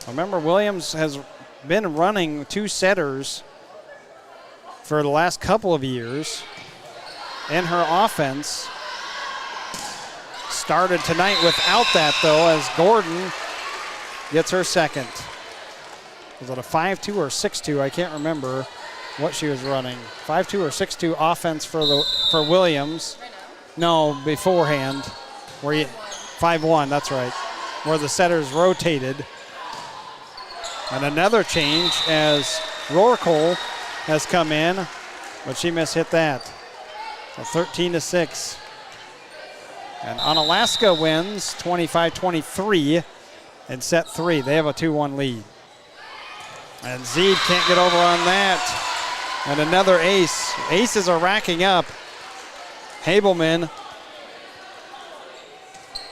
Remember, Williams has been running 2 setters for the last couple of years in her offense. Started tonight without that, though, as Gordon gets her second. Was it a 5-2 or 6-2? I can't remember what she was running. 5-2 or 6-2 offense for Williams. No, beforehand. Where you 5-1, that's right. Where the setters rotated. And another change as Rorkel has come in, but she mishit that. So 13-6. And Onalaska wins 25-23 in set 3. They have a 2-1 lead. And Zeed can't get over on that. And another ace. Aces are racking up. Habelman,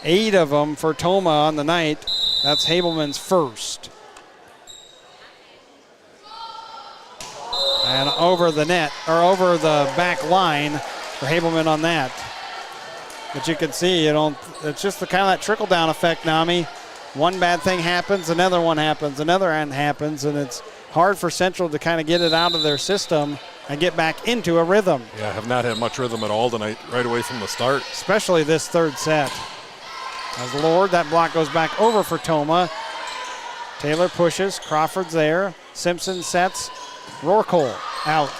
8 of them for Tomah on the night. That's Habelman's first. And over the net, or over the back line for Habelman on that. But you can see, it's just the kind of that trickle-down effect, Nami. One bad thing happens, another one happens, another one happens, and it's hard for Central to kind of get it out of their system and get back into a rhythm. Yeah, have not had much rhythm at all tonight, right away from the start. Especially this third set. As Lord, that block goes back over for Tomah. Taylor pushes, Crawford's there. Simpson sets, Rorkel out.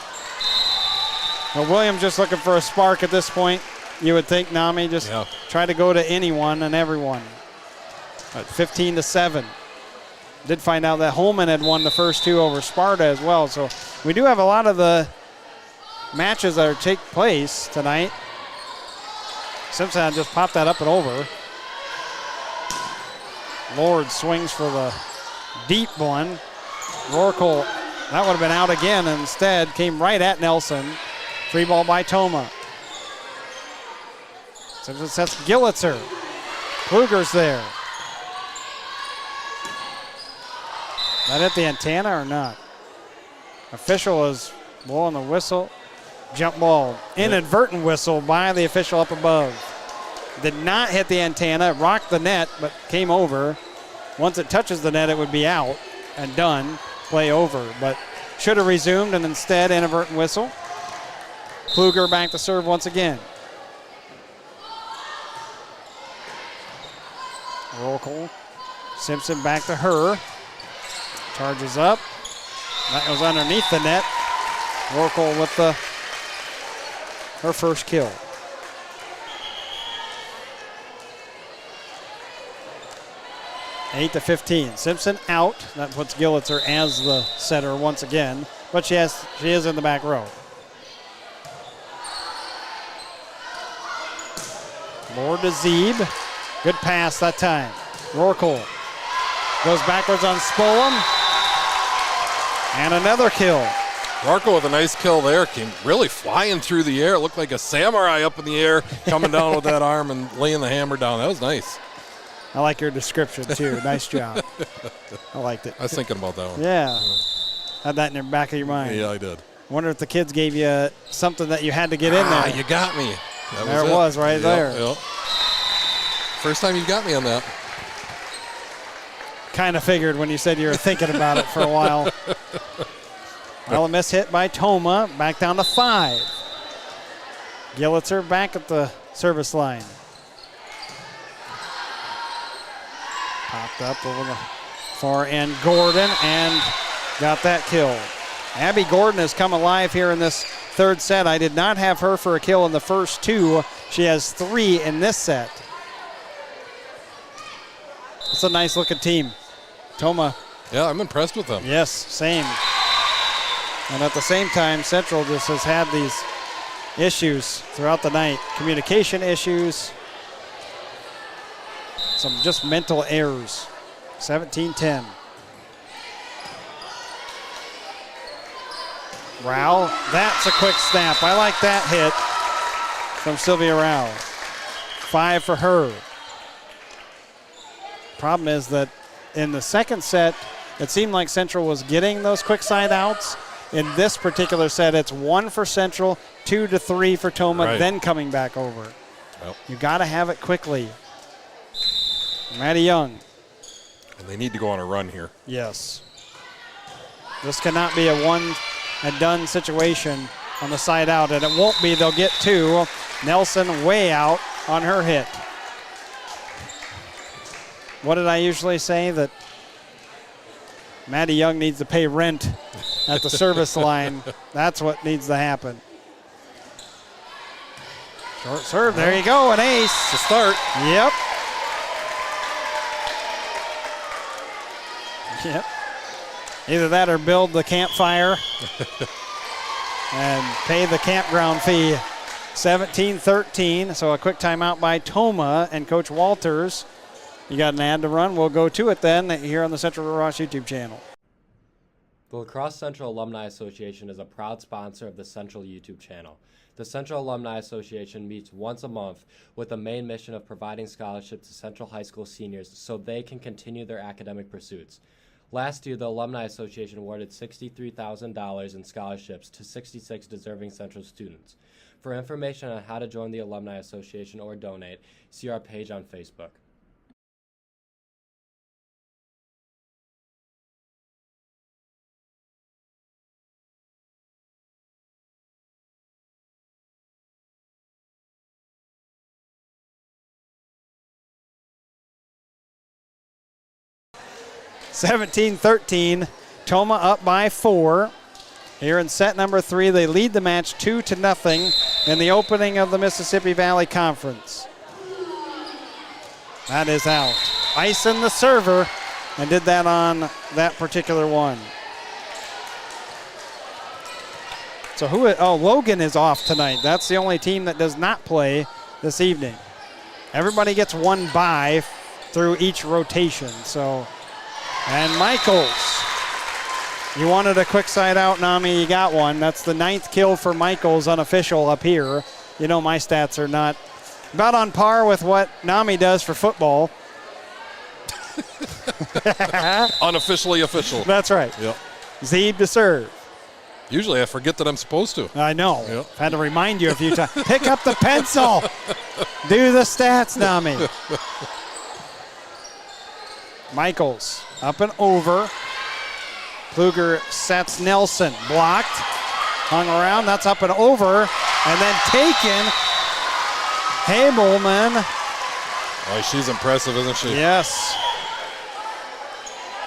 Well, Williams just looking for a spark at this point. You would think, Nami, just try to go to anyone and everyone. At 15-7. Did find out that Holman had won the first 2 over Sparta as well. So we do have a lot of the matches that take place tonight. Simpson just popped that up and over. Lord swings for the deep one. Rorkel, that would have been out again. Instead, came right at Nelson. Free ball by Tomah. Simpson sets Gillitzer. Kluger's there. That hit the antenna or not? Official is blowing the whistle. Jump ball. Inadvertent whistle by the official up above. Did not hit the antenna, rocked the net, but came over. Once it touches the net, it would be out and done. Play over, but should have resumed, and instead, inadvertent whistle. Kluger back to serve once again. Roll call. Simpson back to her. Charges up. That goes underneath the net. Roll with her first kill. 8-15. Simpson out. That puts Gillitzer as the setter once again, but she is in the back row. Lord to Zeeb. Good pass that time. Rorkel goes backwards on Spolum. And another kill. Rorkel with a nice kill there. Came really flying through the air. It looked like a samurai up in the air, coming down with that arm and laying the hammer down. That was nice. I like your description, too. Nice job. I liked it. I was thinking about that one. Yeah. Had that in the back of your mind. Yeah, I did. Wonder if the kids gave you something that you had to get in there. You got me. There it was right there. Yep. First time you got me on that. Kind of figured when you said you were thinking about it for a while. Well, a miss hit by Tomah. Back down to 5. Gillitzer back at the service line. Popped up over the far end. Gordon, and got that kill. Abby Gordon has come alive here in this third set. I did not have her for a kill in the first 2. She has 3 in this set. It's a nice looking team. Tomah. Yeah, I'm impressed with them. Yes, same. And at the same time, Central just has had these issues throughout the night. Communication issues. Some just mental errors. 17-10. Rao, that's a quick snap. I like that hit from Sylvia Rao. 5 for her. Problem is that in the second set, it seemed like Central was getting those quick side outs. In this particular set, it's 1 for Central, 2 to 3 for Tomah, then coming back over. Yep. You got to have it quickly. Maddie Young. And they need to go on a run here. Yes. This cannot be a one and done situation on the side out, and it won't be. They'll get 2. Nelson way out on her hit. What did I usually say? That Maddie Young needs to pay rent at the service line. That's what needs to happen. Short serve. There you go. An ace. To start. Yep. Yep. Either that or build the campfire and pay the campground fee. 17-13. So a quick timeout by Tomah and Coach Walters. You got an ad to run? We'll go to it then here on the Central Riverhawks YouTube channel. The La Crosse Central Alumni Association is a proud sponsor of the Central YouTube channel. The Central Alumni Association meets once a month with the main mission of providing scholarships to Central High School seniors so they can continue their academic pursuits. Last year, the Alumni Association awarded $63,000 in scholarships to 66 deserving Central students. For information on how to join the Alumni Association or donate, see our page on Facebook. (17-13), Tomah up by 4. Here in set number 3, they lead the match 2-0 in the opening of the Mississippi Valley Conference. That is out. Ison the server, and did that on that particular one. So Logan is off tonight. That's the only team that does not play this evening. Everybody gets one bye through each rotation. So, and Michaels. You wanted a quick side out, Nami. You got one. That's the 9th kill for Michaels, unofficial up here. You know my stats are not about on par with what Nami does for football. Unofficially official. That's right. Yep. Zeeb to serve. Usually I forget that I'm supposed to. I know. Yep. Had to remind you a few times. Pick up the pencil. Do the stats, Nami. Michaels up and over. Kluger sets Nelson. Blocked. Hung around. That's up and over. And then taken. Habelman. Oh, she's impressive, isn't she? Yes.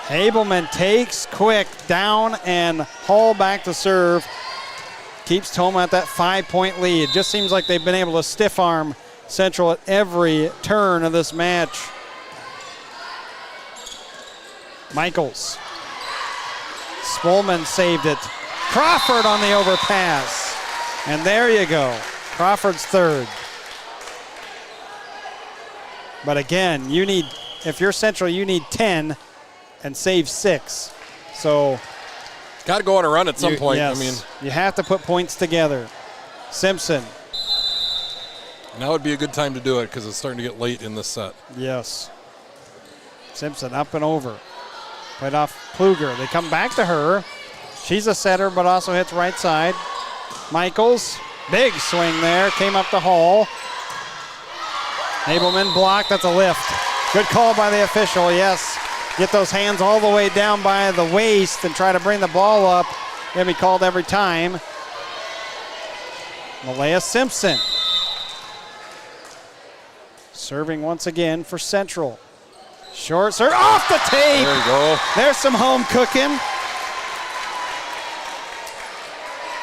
Habelman takes quick down and haul back to serve. Keeps Tomah at that 5-point lead. Just seems like they've been able to stiff arm Central at every turn of this match. Michaels. Spolman saved it. Crawford on the overpass. And there you go. Crawford's third. But again, if you're Central, you need 10 and save 6. So got to go on a run at some point. Yes, I mean, you have to put points together. Simpson. Now would be a good time to do it because it's starting to get late in this set. Yes. Simpson up and over. Right off Kluger. They come back to her. She's a setter, but also hits right side. Michaels, big swing there. Came up the hall. Habelman blocked. That's a lift. Good call by the official, yes. Get those hands all the way down by the waist and try to bring the ball up. Gonna be called every time. Malaya Simpson. Serving once again for Central. Short serve off the tape. There you go. There's some home cooking.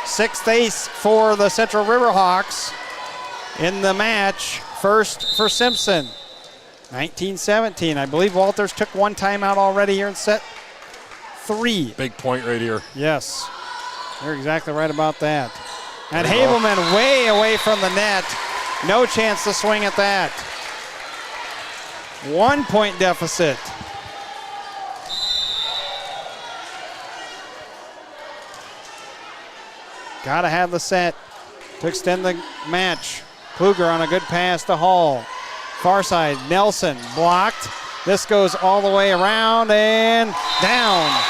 6th ace for the Central Riverhawks in the match. First for Simpson. 19-17. I believe Walters took one timeout already here in set 3. Big point right here. Yes. You're exactly right about that. And Habelman way away from the net. No chance to swing at that. 1-point deficit. Gotta have the set to extend the match. Kluger on a good pass to Hall. Far side, Nelson blocked. This goes all the way around and down.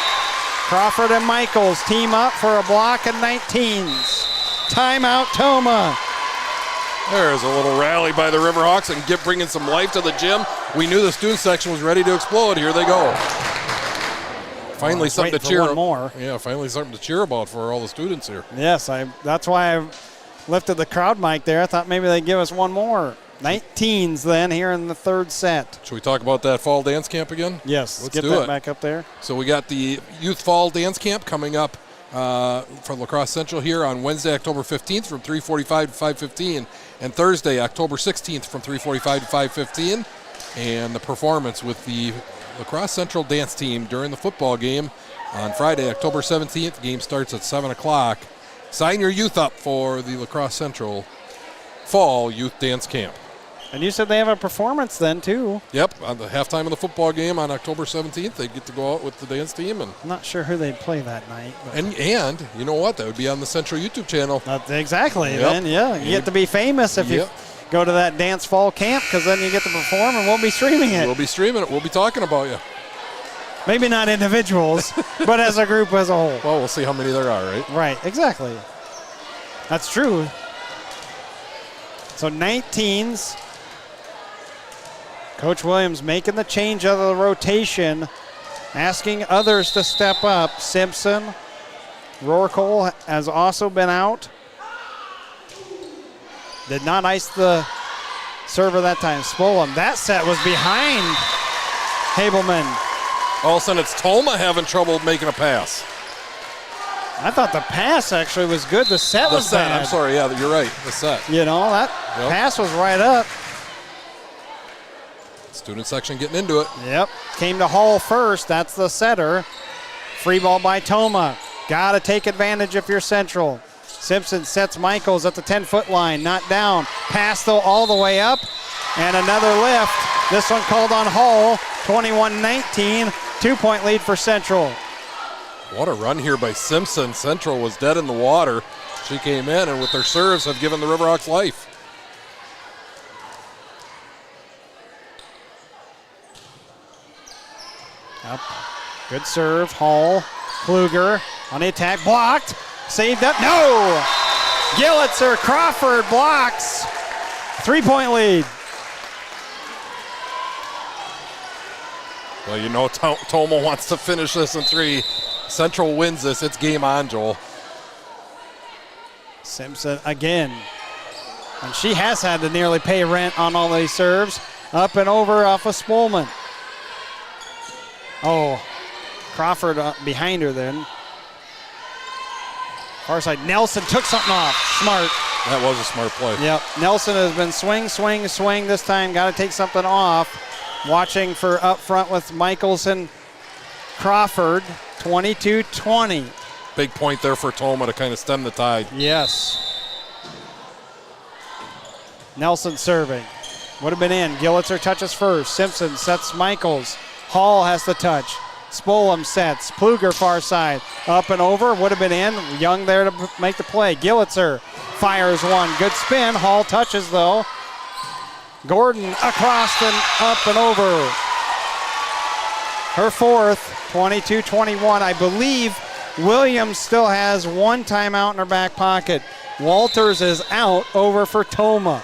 Crawford and Michaels team up for a block in 19s. Timeout, Tomah. There's a little rally by the Riverhawks and bringing some life to the gym. We knew the student section was ready to explode. Here they go. Finally something to cheer one more. Yeah, finally something to cheer about for all the students here. Yes, that's why I lifted the crowd mic there. I thought maybe they'd give us one more. 19s then here in the third set. Should we talk about that fall dance camp again? Yes, let's get do that it. back up there. So we got the youth fall dance camp coming up for La Crosse Central here on Wednesday, October 15th from 3:45 to 5:15, and Thursday, October 16th from 3:45 to 5:15. And the performance with the La Crosse Central dance team during the football game on Friday, October 17th. Game starts at 7 o'clock. Sign your youth up for the La Crosse Central fall youth dance camp. And you said they have a performance then, too. Yep, on the halftime of the football game on October 17th, they get to go out with the dance team. And I'm not sure who they'd play that night. And you know what? That would be on the Central YouTube channel. Exactly. Yep. Then, yeah, you get to be famous if you go to that dance fall camp, because then you get to perform, and we'll be streaming it. We'll be streaming it. We'll be talking about you. Maybe not individuals, but as a group as a whole. Well, we'll see how many there are, right? Right, exactly. That's true. So 19s. Coach Williams making the change of the rotation, asking others to step up. Simpson, Rorcole has also been out. Did not ice the server that time. Spolam, that set was behind Habelman. All of a sudden, it's Tomah having trouble making a pass. I thought the pass actually was good. The set was bad. I'm sorry, yeah, you're right. The set. You know, that pass was right up. Student section getting into it. Yep. Came to Hall first. That's the setter. Free ball by Tomah. Got to take advantage if you're Central. Simpson sets Michaels at the 10-foot line, not down. Pass though all the way up, and another lift. This one called on Hall, 21-19, 2-point lead for Central. What a run here by Simpson. Central was dead in the water. She came in, and with their serves have given the Riverhawks life. Up. Good serve. Hall. Kluger on the attack. Blocked. Saved up. No! Gillitzer. Crawford blocks. 3-point lead. Well, you know Tomah wants to finish this in 3. Central wins this. It's game on, Joel. Simpson again. And she has had to nearly pay rent on all these serves. Up and over off of Spolman. Oh, Crawford behind her then. Far side, Nelson took something off. Smart. That was a smart play. Yep, Nelson has been swing this time. Got to take something off. Watching for up front with Michelson. Crawford, 22-20. Big point there for Tomah to kind of stem the tide. Yes. Nelson serving. Would have been in. Gillitzer touches first. Simpson sets Michaels. Hall has the touch. Spolum sets. Pluger far side. Up and over. Would have been in. Young there to make the play. Gillitzer fires one. Good spin. Hall touches though. Gordon across and up and over. Her fourth. 22-21. I believe Williams still has one timeout in her back pocket. Walters is out, over for Tomah.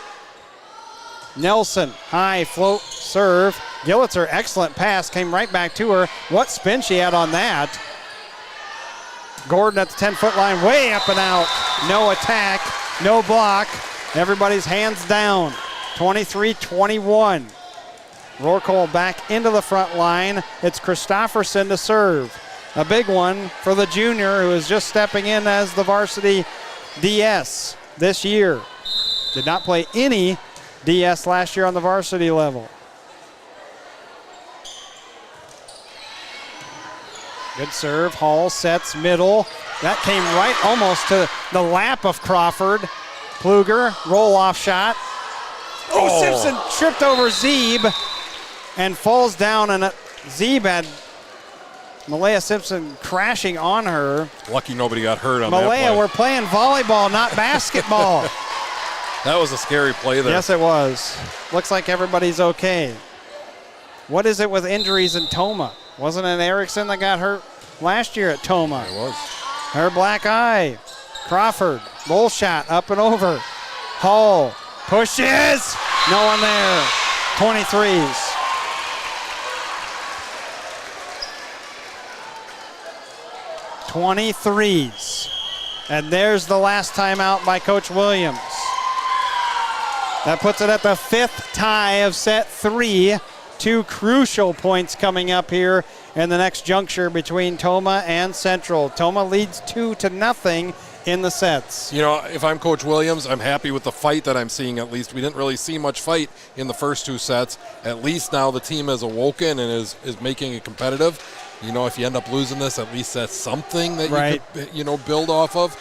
Nelson, high float serve. Gillitzer, excellent pass, came right back to her. What spin she had on that. Gordon at the 10-foot line, way up and out. No attack, no block. Everybody's hands down. 23-21. Rorkoll back into the front line. It's Christofferson to serve. A big one for the junior who is just stepping in as the varsity DS this year. Did not play any DS last year on the varsity level. Good serve. Hall sets middle. That came right almost to the lap of Crawford. Pluger, roll off shot. Oh, Simpson tripped over Zeeb and falls down, and Zeeb had Malaya Simpson crashing on her. Lucky nobody got hurt on that Malaya, play. we're playing volleyball, not basketball. That was a scary play there. Yes, it was. Looks like everybody's okay. What is it with injuries in Tomah? Wasn't it Erickson that got hurt last year at Tomah? It was. Her black eye. Crawford, bowl shot, up and over. Hall pushes. No one there. 23s. And there's the last timeout by Coach Williams. That puts it at the 5th tie of set 3. 2 crucial points coming up here in the next juncture between Tomah and Central. Tomah leads 2-0 in the sets. You know, if I'm Coach Williams, I'm happy with the fight that I'm seeing at least. We didn't really see much fight in the first 2 sets. At least now the team has awoken and is making it competitive. You know, if you end up losing this, at least that's something that you could, build off of.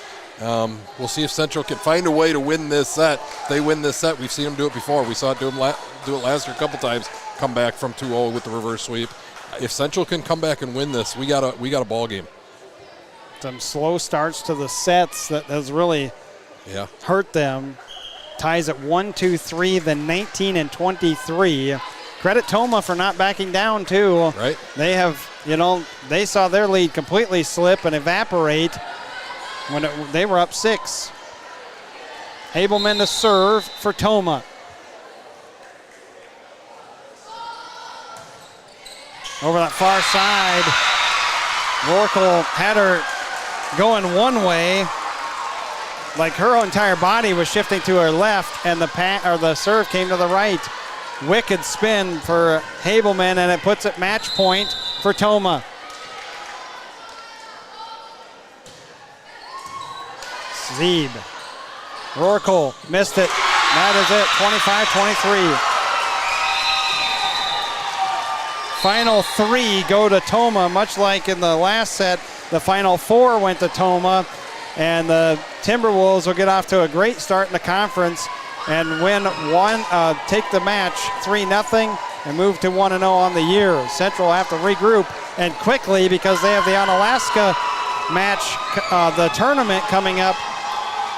We'll see if Central can find a way to win this set. If they win this set, we've seen them do it before. We saw it do it last year a couple times, come back from 2-0 with the reverse sweep. If Central can come back and win this, we got a ball game. Some slow starts to the sets that has really hurt them. Ties at 1-2-3, then 19-23. Credit Tomah for not backing down too. Right. They have, they saw their lead completely slip and evaporate when they were up 6. Habelman to serve for Tomah. Over that far side, Rorkel had her going one way, like her entire body was shifting to her left, and the serve came to the right. Wicked spin for Habelman, and it puts it match point for Tomah. Zeeb. Rorkel missed it. That is it, 25-23. Final 3 go to Tomah, much like in the last set, the final 4 went to Tomah. And the Timberwolves will get off to a great start in the conference and take the match 3-0 and move to 1-0 on the year. Central will have to regroup and quickly because they have the Onalaska match, the tournament coming up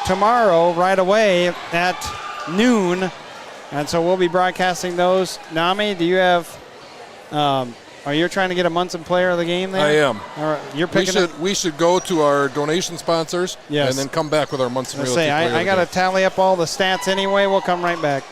tomorrow right away at noon. And so we'll be broadcasting those. Nami, do you have, are you trying to get a Munson player of the game there? I am. All right, you're picking we should go to our donation sponsors and then come back with our Munson Realty player of the I got to game. tally up all the stats anyway. We'll come right back.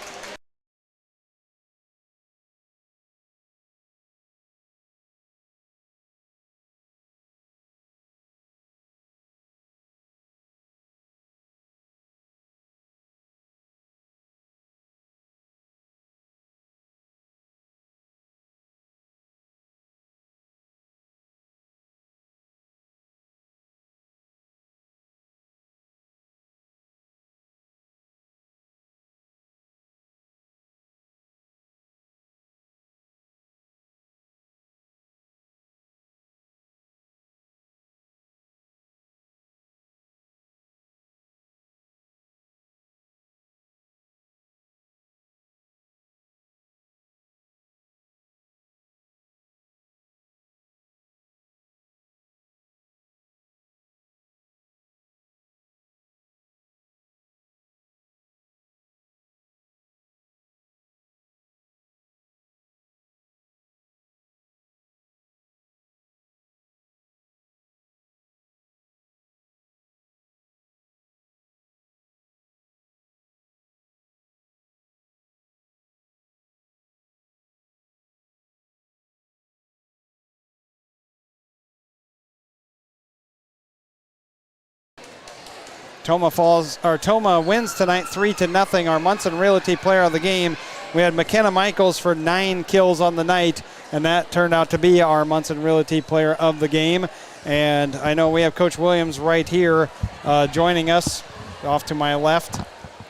Tomah wins tonight 3-0. Our Munson Realty player of the game. We had McKenna Michaels for 9 kills on the night, and that turned out to be our Munson Realty player of the game. And I know we have Coach Williams right here joining us off to my left.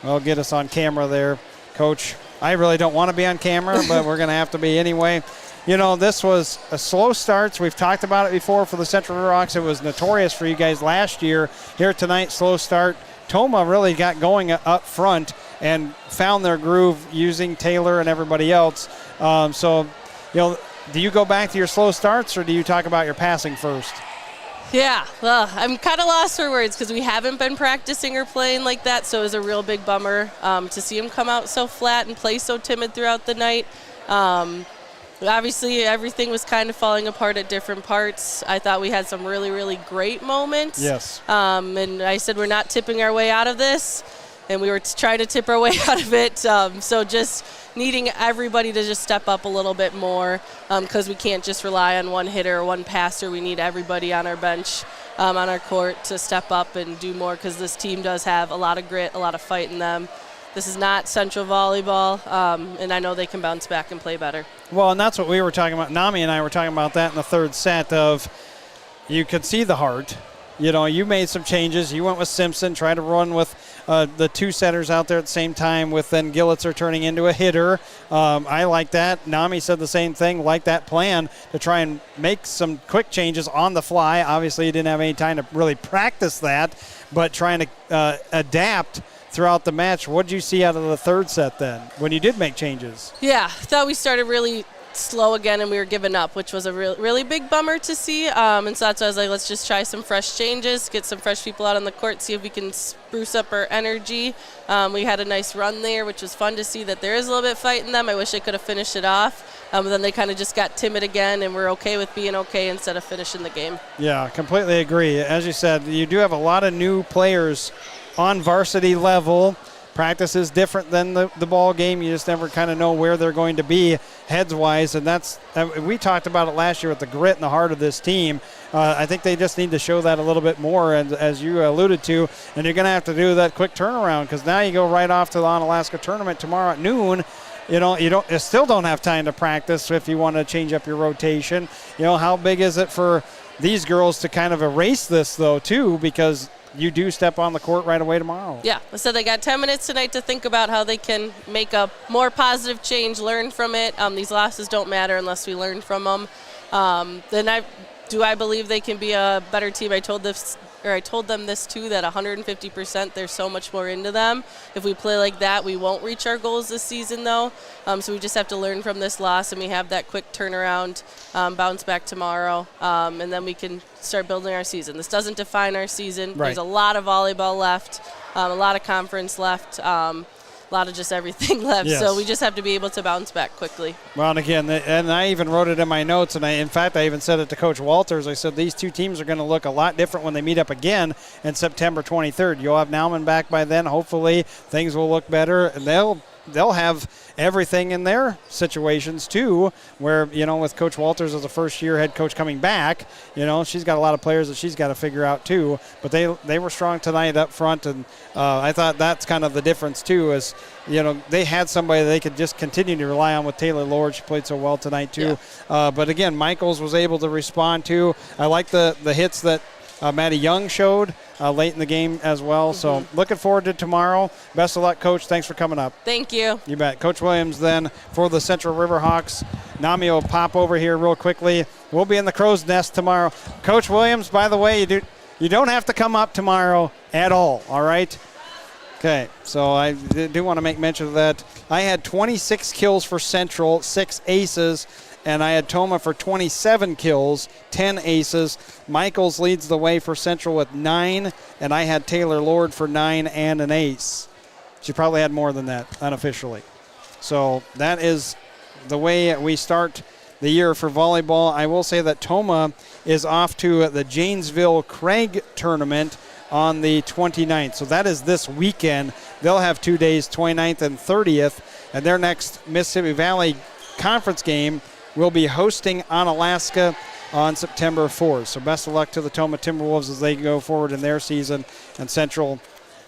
Well, get us on camera there, Coach. I really don't want to be on camera, but we're going to have to be anyway. You know, this was a slow start. We've talked about it before for the Central Riverhawks. It was notorious for you guys last year. Here tonight, slow start. Tomah really got going up front and found their groove using Taylor and everybody else. So, you know, do you go back to your slow starts or do you talk about your passing first? Yeah, well, I'm kind of lost for words because we haven't been practicing or playing like that, so it was a real big bummer to see him come out so flat and play so timid throughout the night. Obviously, everything was kind of falling apart at different parts. I thought we had some really, really great moments. Yes. And I said we're not tipping our way out of this, and we were trying to tip our way out of it. So just needing everybody to just step up a little bit more because we can't just rely on one hitter or one passer. We need everybody on our bench, on our court to step up and do more because this team does have a lot of grit, a lot of fight in them. This is not Central Volleyball, and I know they can bounce back and play better. Well, and that's what we were talking about. Nami and I were talking about that in the third set of you could see the heart. You know, you made some changes. You went with Simpson, tried to run with the two setters out there at the same time with then Gillitzer turning into a hitter. I like that. Nami said the same thing, like that plan to try and make some quick changes on the fly. Obviously, you didn't have any time to really practice that, but trying to adapt throughout the match. What did you see out of the third set then when you did make changes? Yeah, I thought we started really slow again and we were giving up, which was a really big bummer to see. And so that's why I was like, let's just try some fresh changes, get some fresh people out on the court, see if we can spruce up our energy. We had a nice run there, which was fun to see that there is a little bit of fight in them. I wish they could have finished it off. But then they kind of just got timid again, and we're okay with being okay instead of finishing the game. Yeah, completely agree. As you said, you do have a lot of new players on varsity level. Practice is different than the ball game. You just never kind of know where they're going to be heads-wise, and that's we talked about it last year with the grit and the heart of this team. I think they just need to show that a little bit more, and as you alluded to, and you're going to have to do that quick turnaround because now you go right off to the Onalaska tournament tomorrow at noon. You know, you still don't have time to practice if you want to change up your rotation. You know, how big is it for these girls to kind of erase this, though, too, because you do step on the court right away tomorrow. Yeah, so they got 10 minutes tonight to think about how they can make a more positive change, learn from it. These losses don't matter unless we learn from them. I believe they can be a better team. I told this I told them this too, that 150%, there's so much more into them. If we play like that, we won't reach our goals this season though. So we just have to learn from this loss, and we have that quick turnaround, bounce back tomorrow, and then we can start building our season. This doesn't define our season. Right. There's a lot of volleyball left, a lot of conference left, a lot of just everything left. Yes. So we just have to be able to bounce back quickly. Well, and again, and I even wrote it in my notes, and in fact, I even said it to Coach Walters. I said these two teams are going to look a lot different when they meet up again in September 23rd. You'll have Nauman back by then. Hopefully, things will look better, and they'll have everything in their situations too, where, with Coach Walters as a first-year head coach coming back, she's got a lot of players that she's got to figure out too. But they were strong tonight up front, and I thought that's kind of the difference too, is, they had somebody they could just continue to rely on with Taylor Lord. She played so well tonight too. Yeah. But again, Michaels was able to respond too. I like the hits that Maddie Young showed late in the game as well. So looking forward to tomorrow. Best of luck, Coach. Thanks for coming up. Thank you. You bet. Coach Williams then for the Central Riverhawks. Nami will pop over here real quickly. We'll be in the crow's nest tomorrow. Coach Williams, by the way, you don't have to come up tomorrow at all right? Okay, so I do want to make mention of that. I had 26 kills for Central, 6 aces, and I had Tomah for 27 kills, 10 aces. Michaels leads the way for Central with 9, and I had Taylor Lord for 9 and an ace. She probably had more than that unofficially. So that is the way we start the year for volleyball. I will say that Tomah is off to the Janesville Craig tournament on the 29th. So that is this weekend. They'll have 2 days, 29th and 30th, and their next Mississippi Valley Conference game will be hosting Onalaska on September 4th. So best of luck to the Tomah Timberwolves as they go forward in their season. And Central,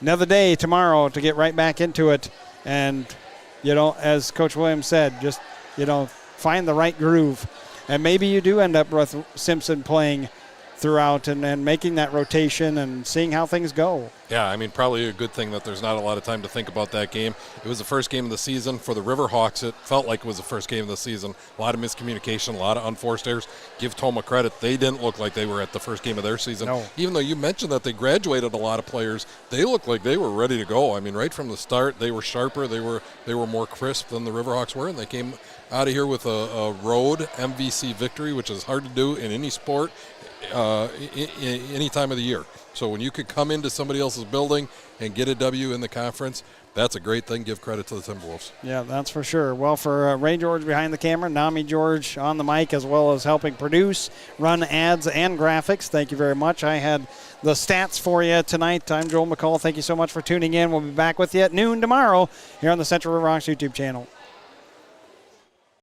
another day tomorrow to get right back into it. And, as Coach Williams said, just, find the right groove. And maybe you do end up with Simpson playing throughout and making that rotation and seeing how things go. Yeah, probably a good thing that there's not a lot of time to think about that game. It was the first game of the season. For the Riverhawks, it felt like it was the first game of the season. A lot of miscommunication, a lot of unforced errors. Give Tomah credit. They didn't look like they were at the first game of their season. No. Even though you mentioned that they graduated a lot of players, they looked like they were ready to go. Right from the start, they were sharper. They were more crisp than the Riverhawks were, and they came out of here with a road MVC victory, which is hard to do in any sport. Any time of the year. So when you could come into somebody else's building and get a W in the conference, that's a great thing. Give credit to the Timberwolves. Yeah, that's for sure. Well, for Ray George behind the camera, Nami George on the mic, as well as helping produce, run ads, and graphics. Thank you very much. I had the stats for you tonight. I'm Joel McCall. Thank you so much for tuning in. We'll be back with you at noon tomorrow here on the Central Riverhawks YouTube channel.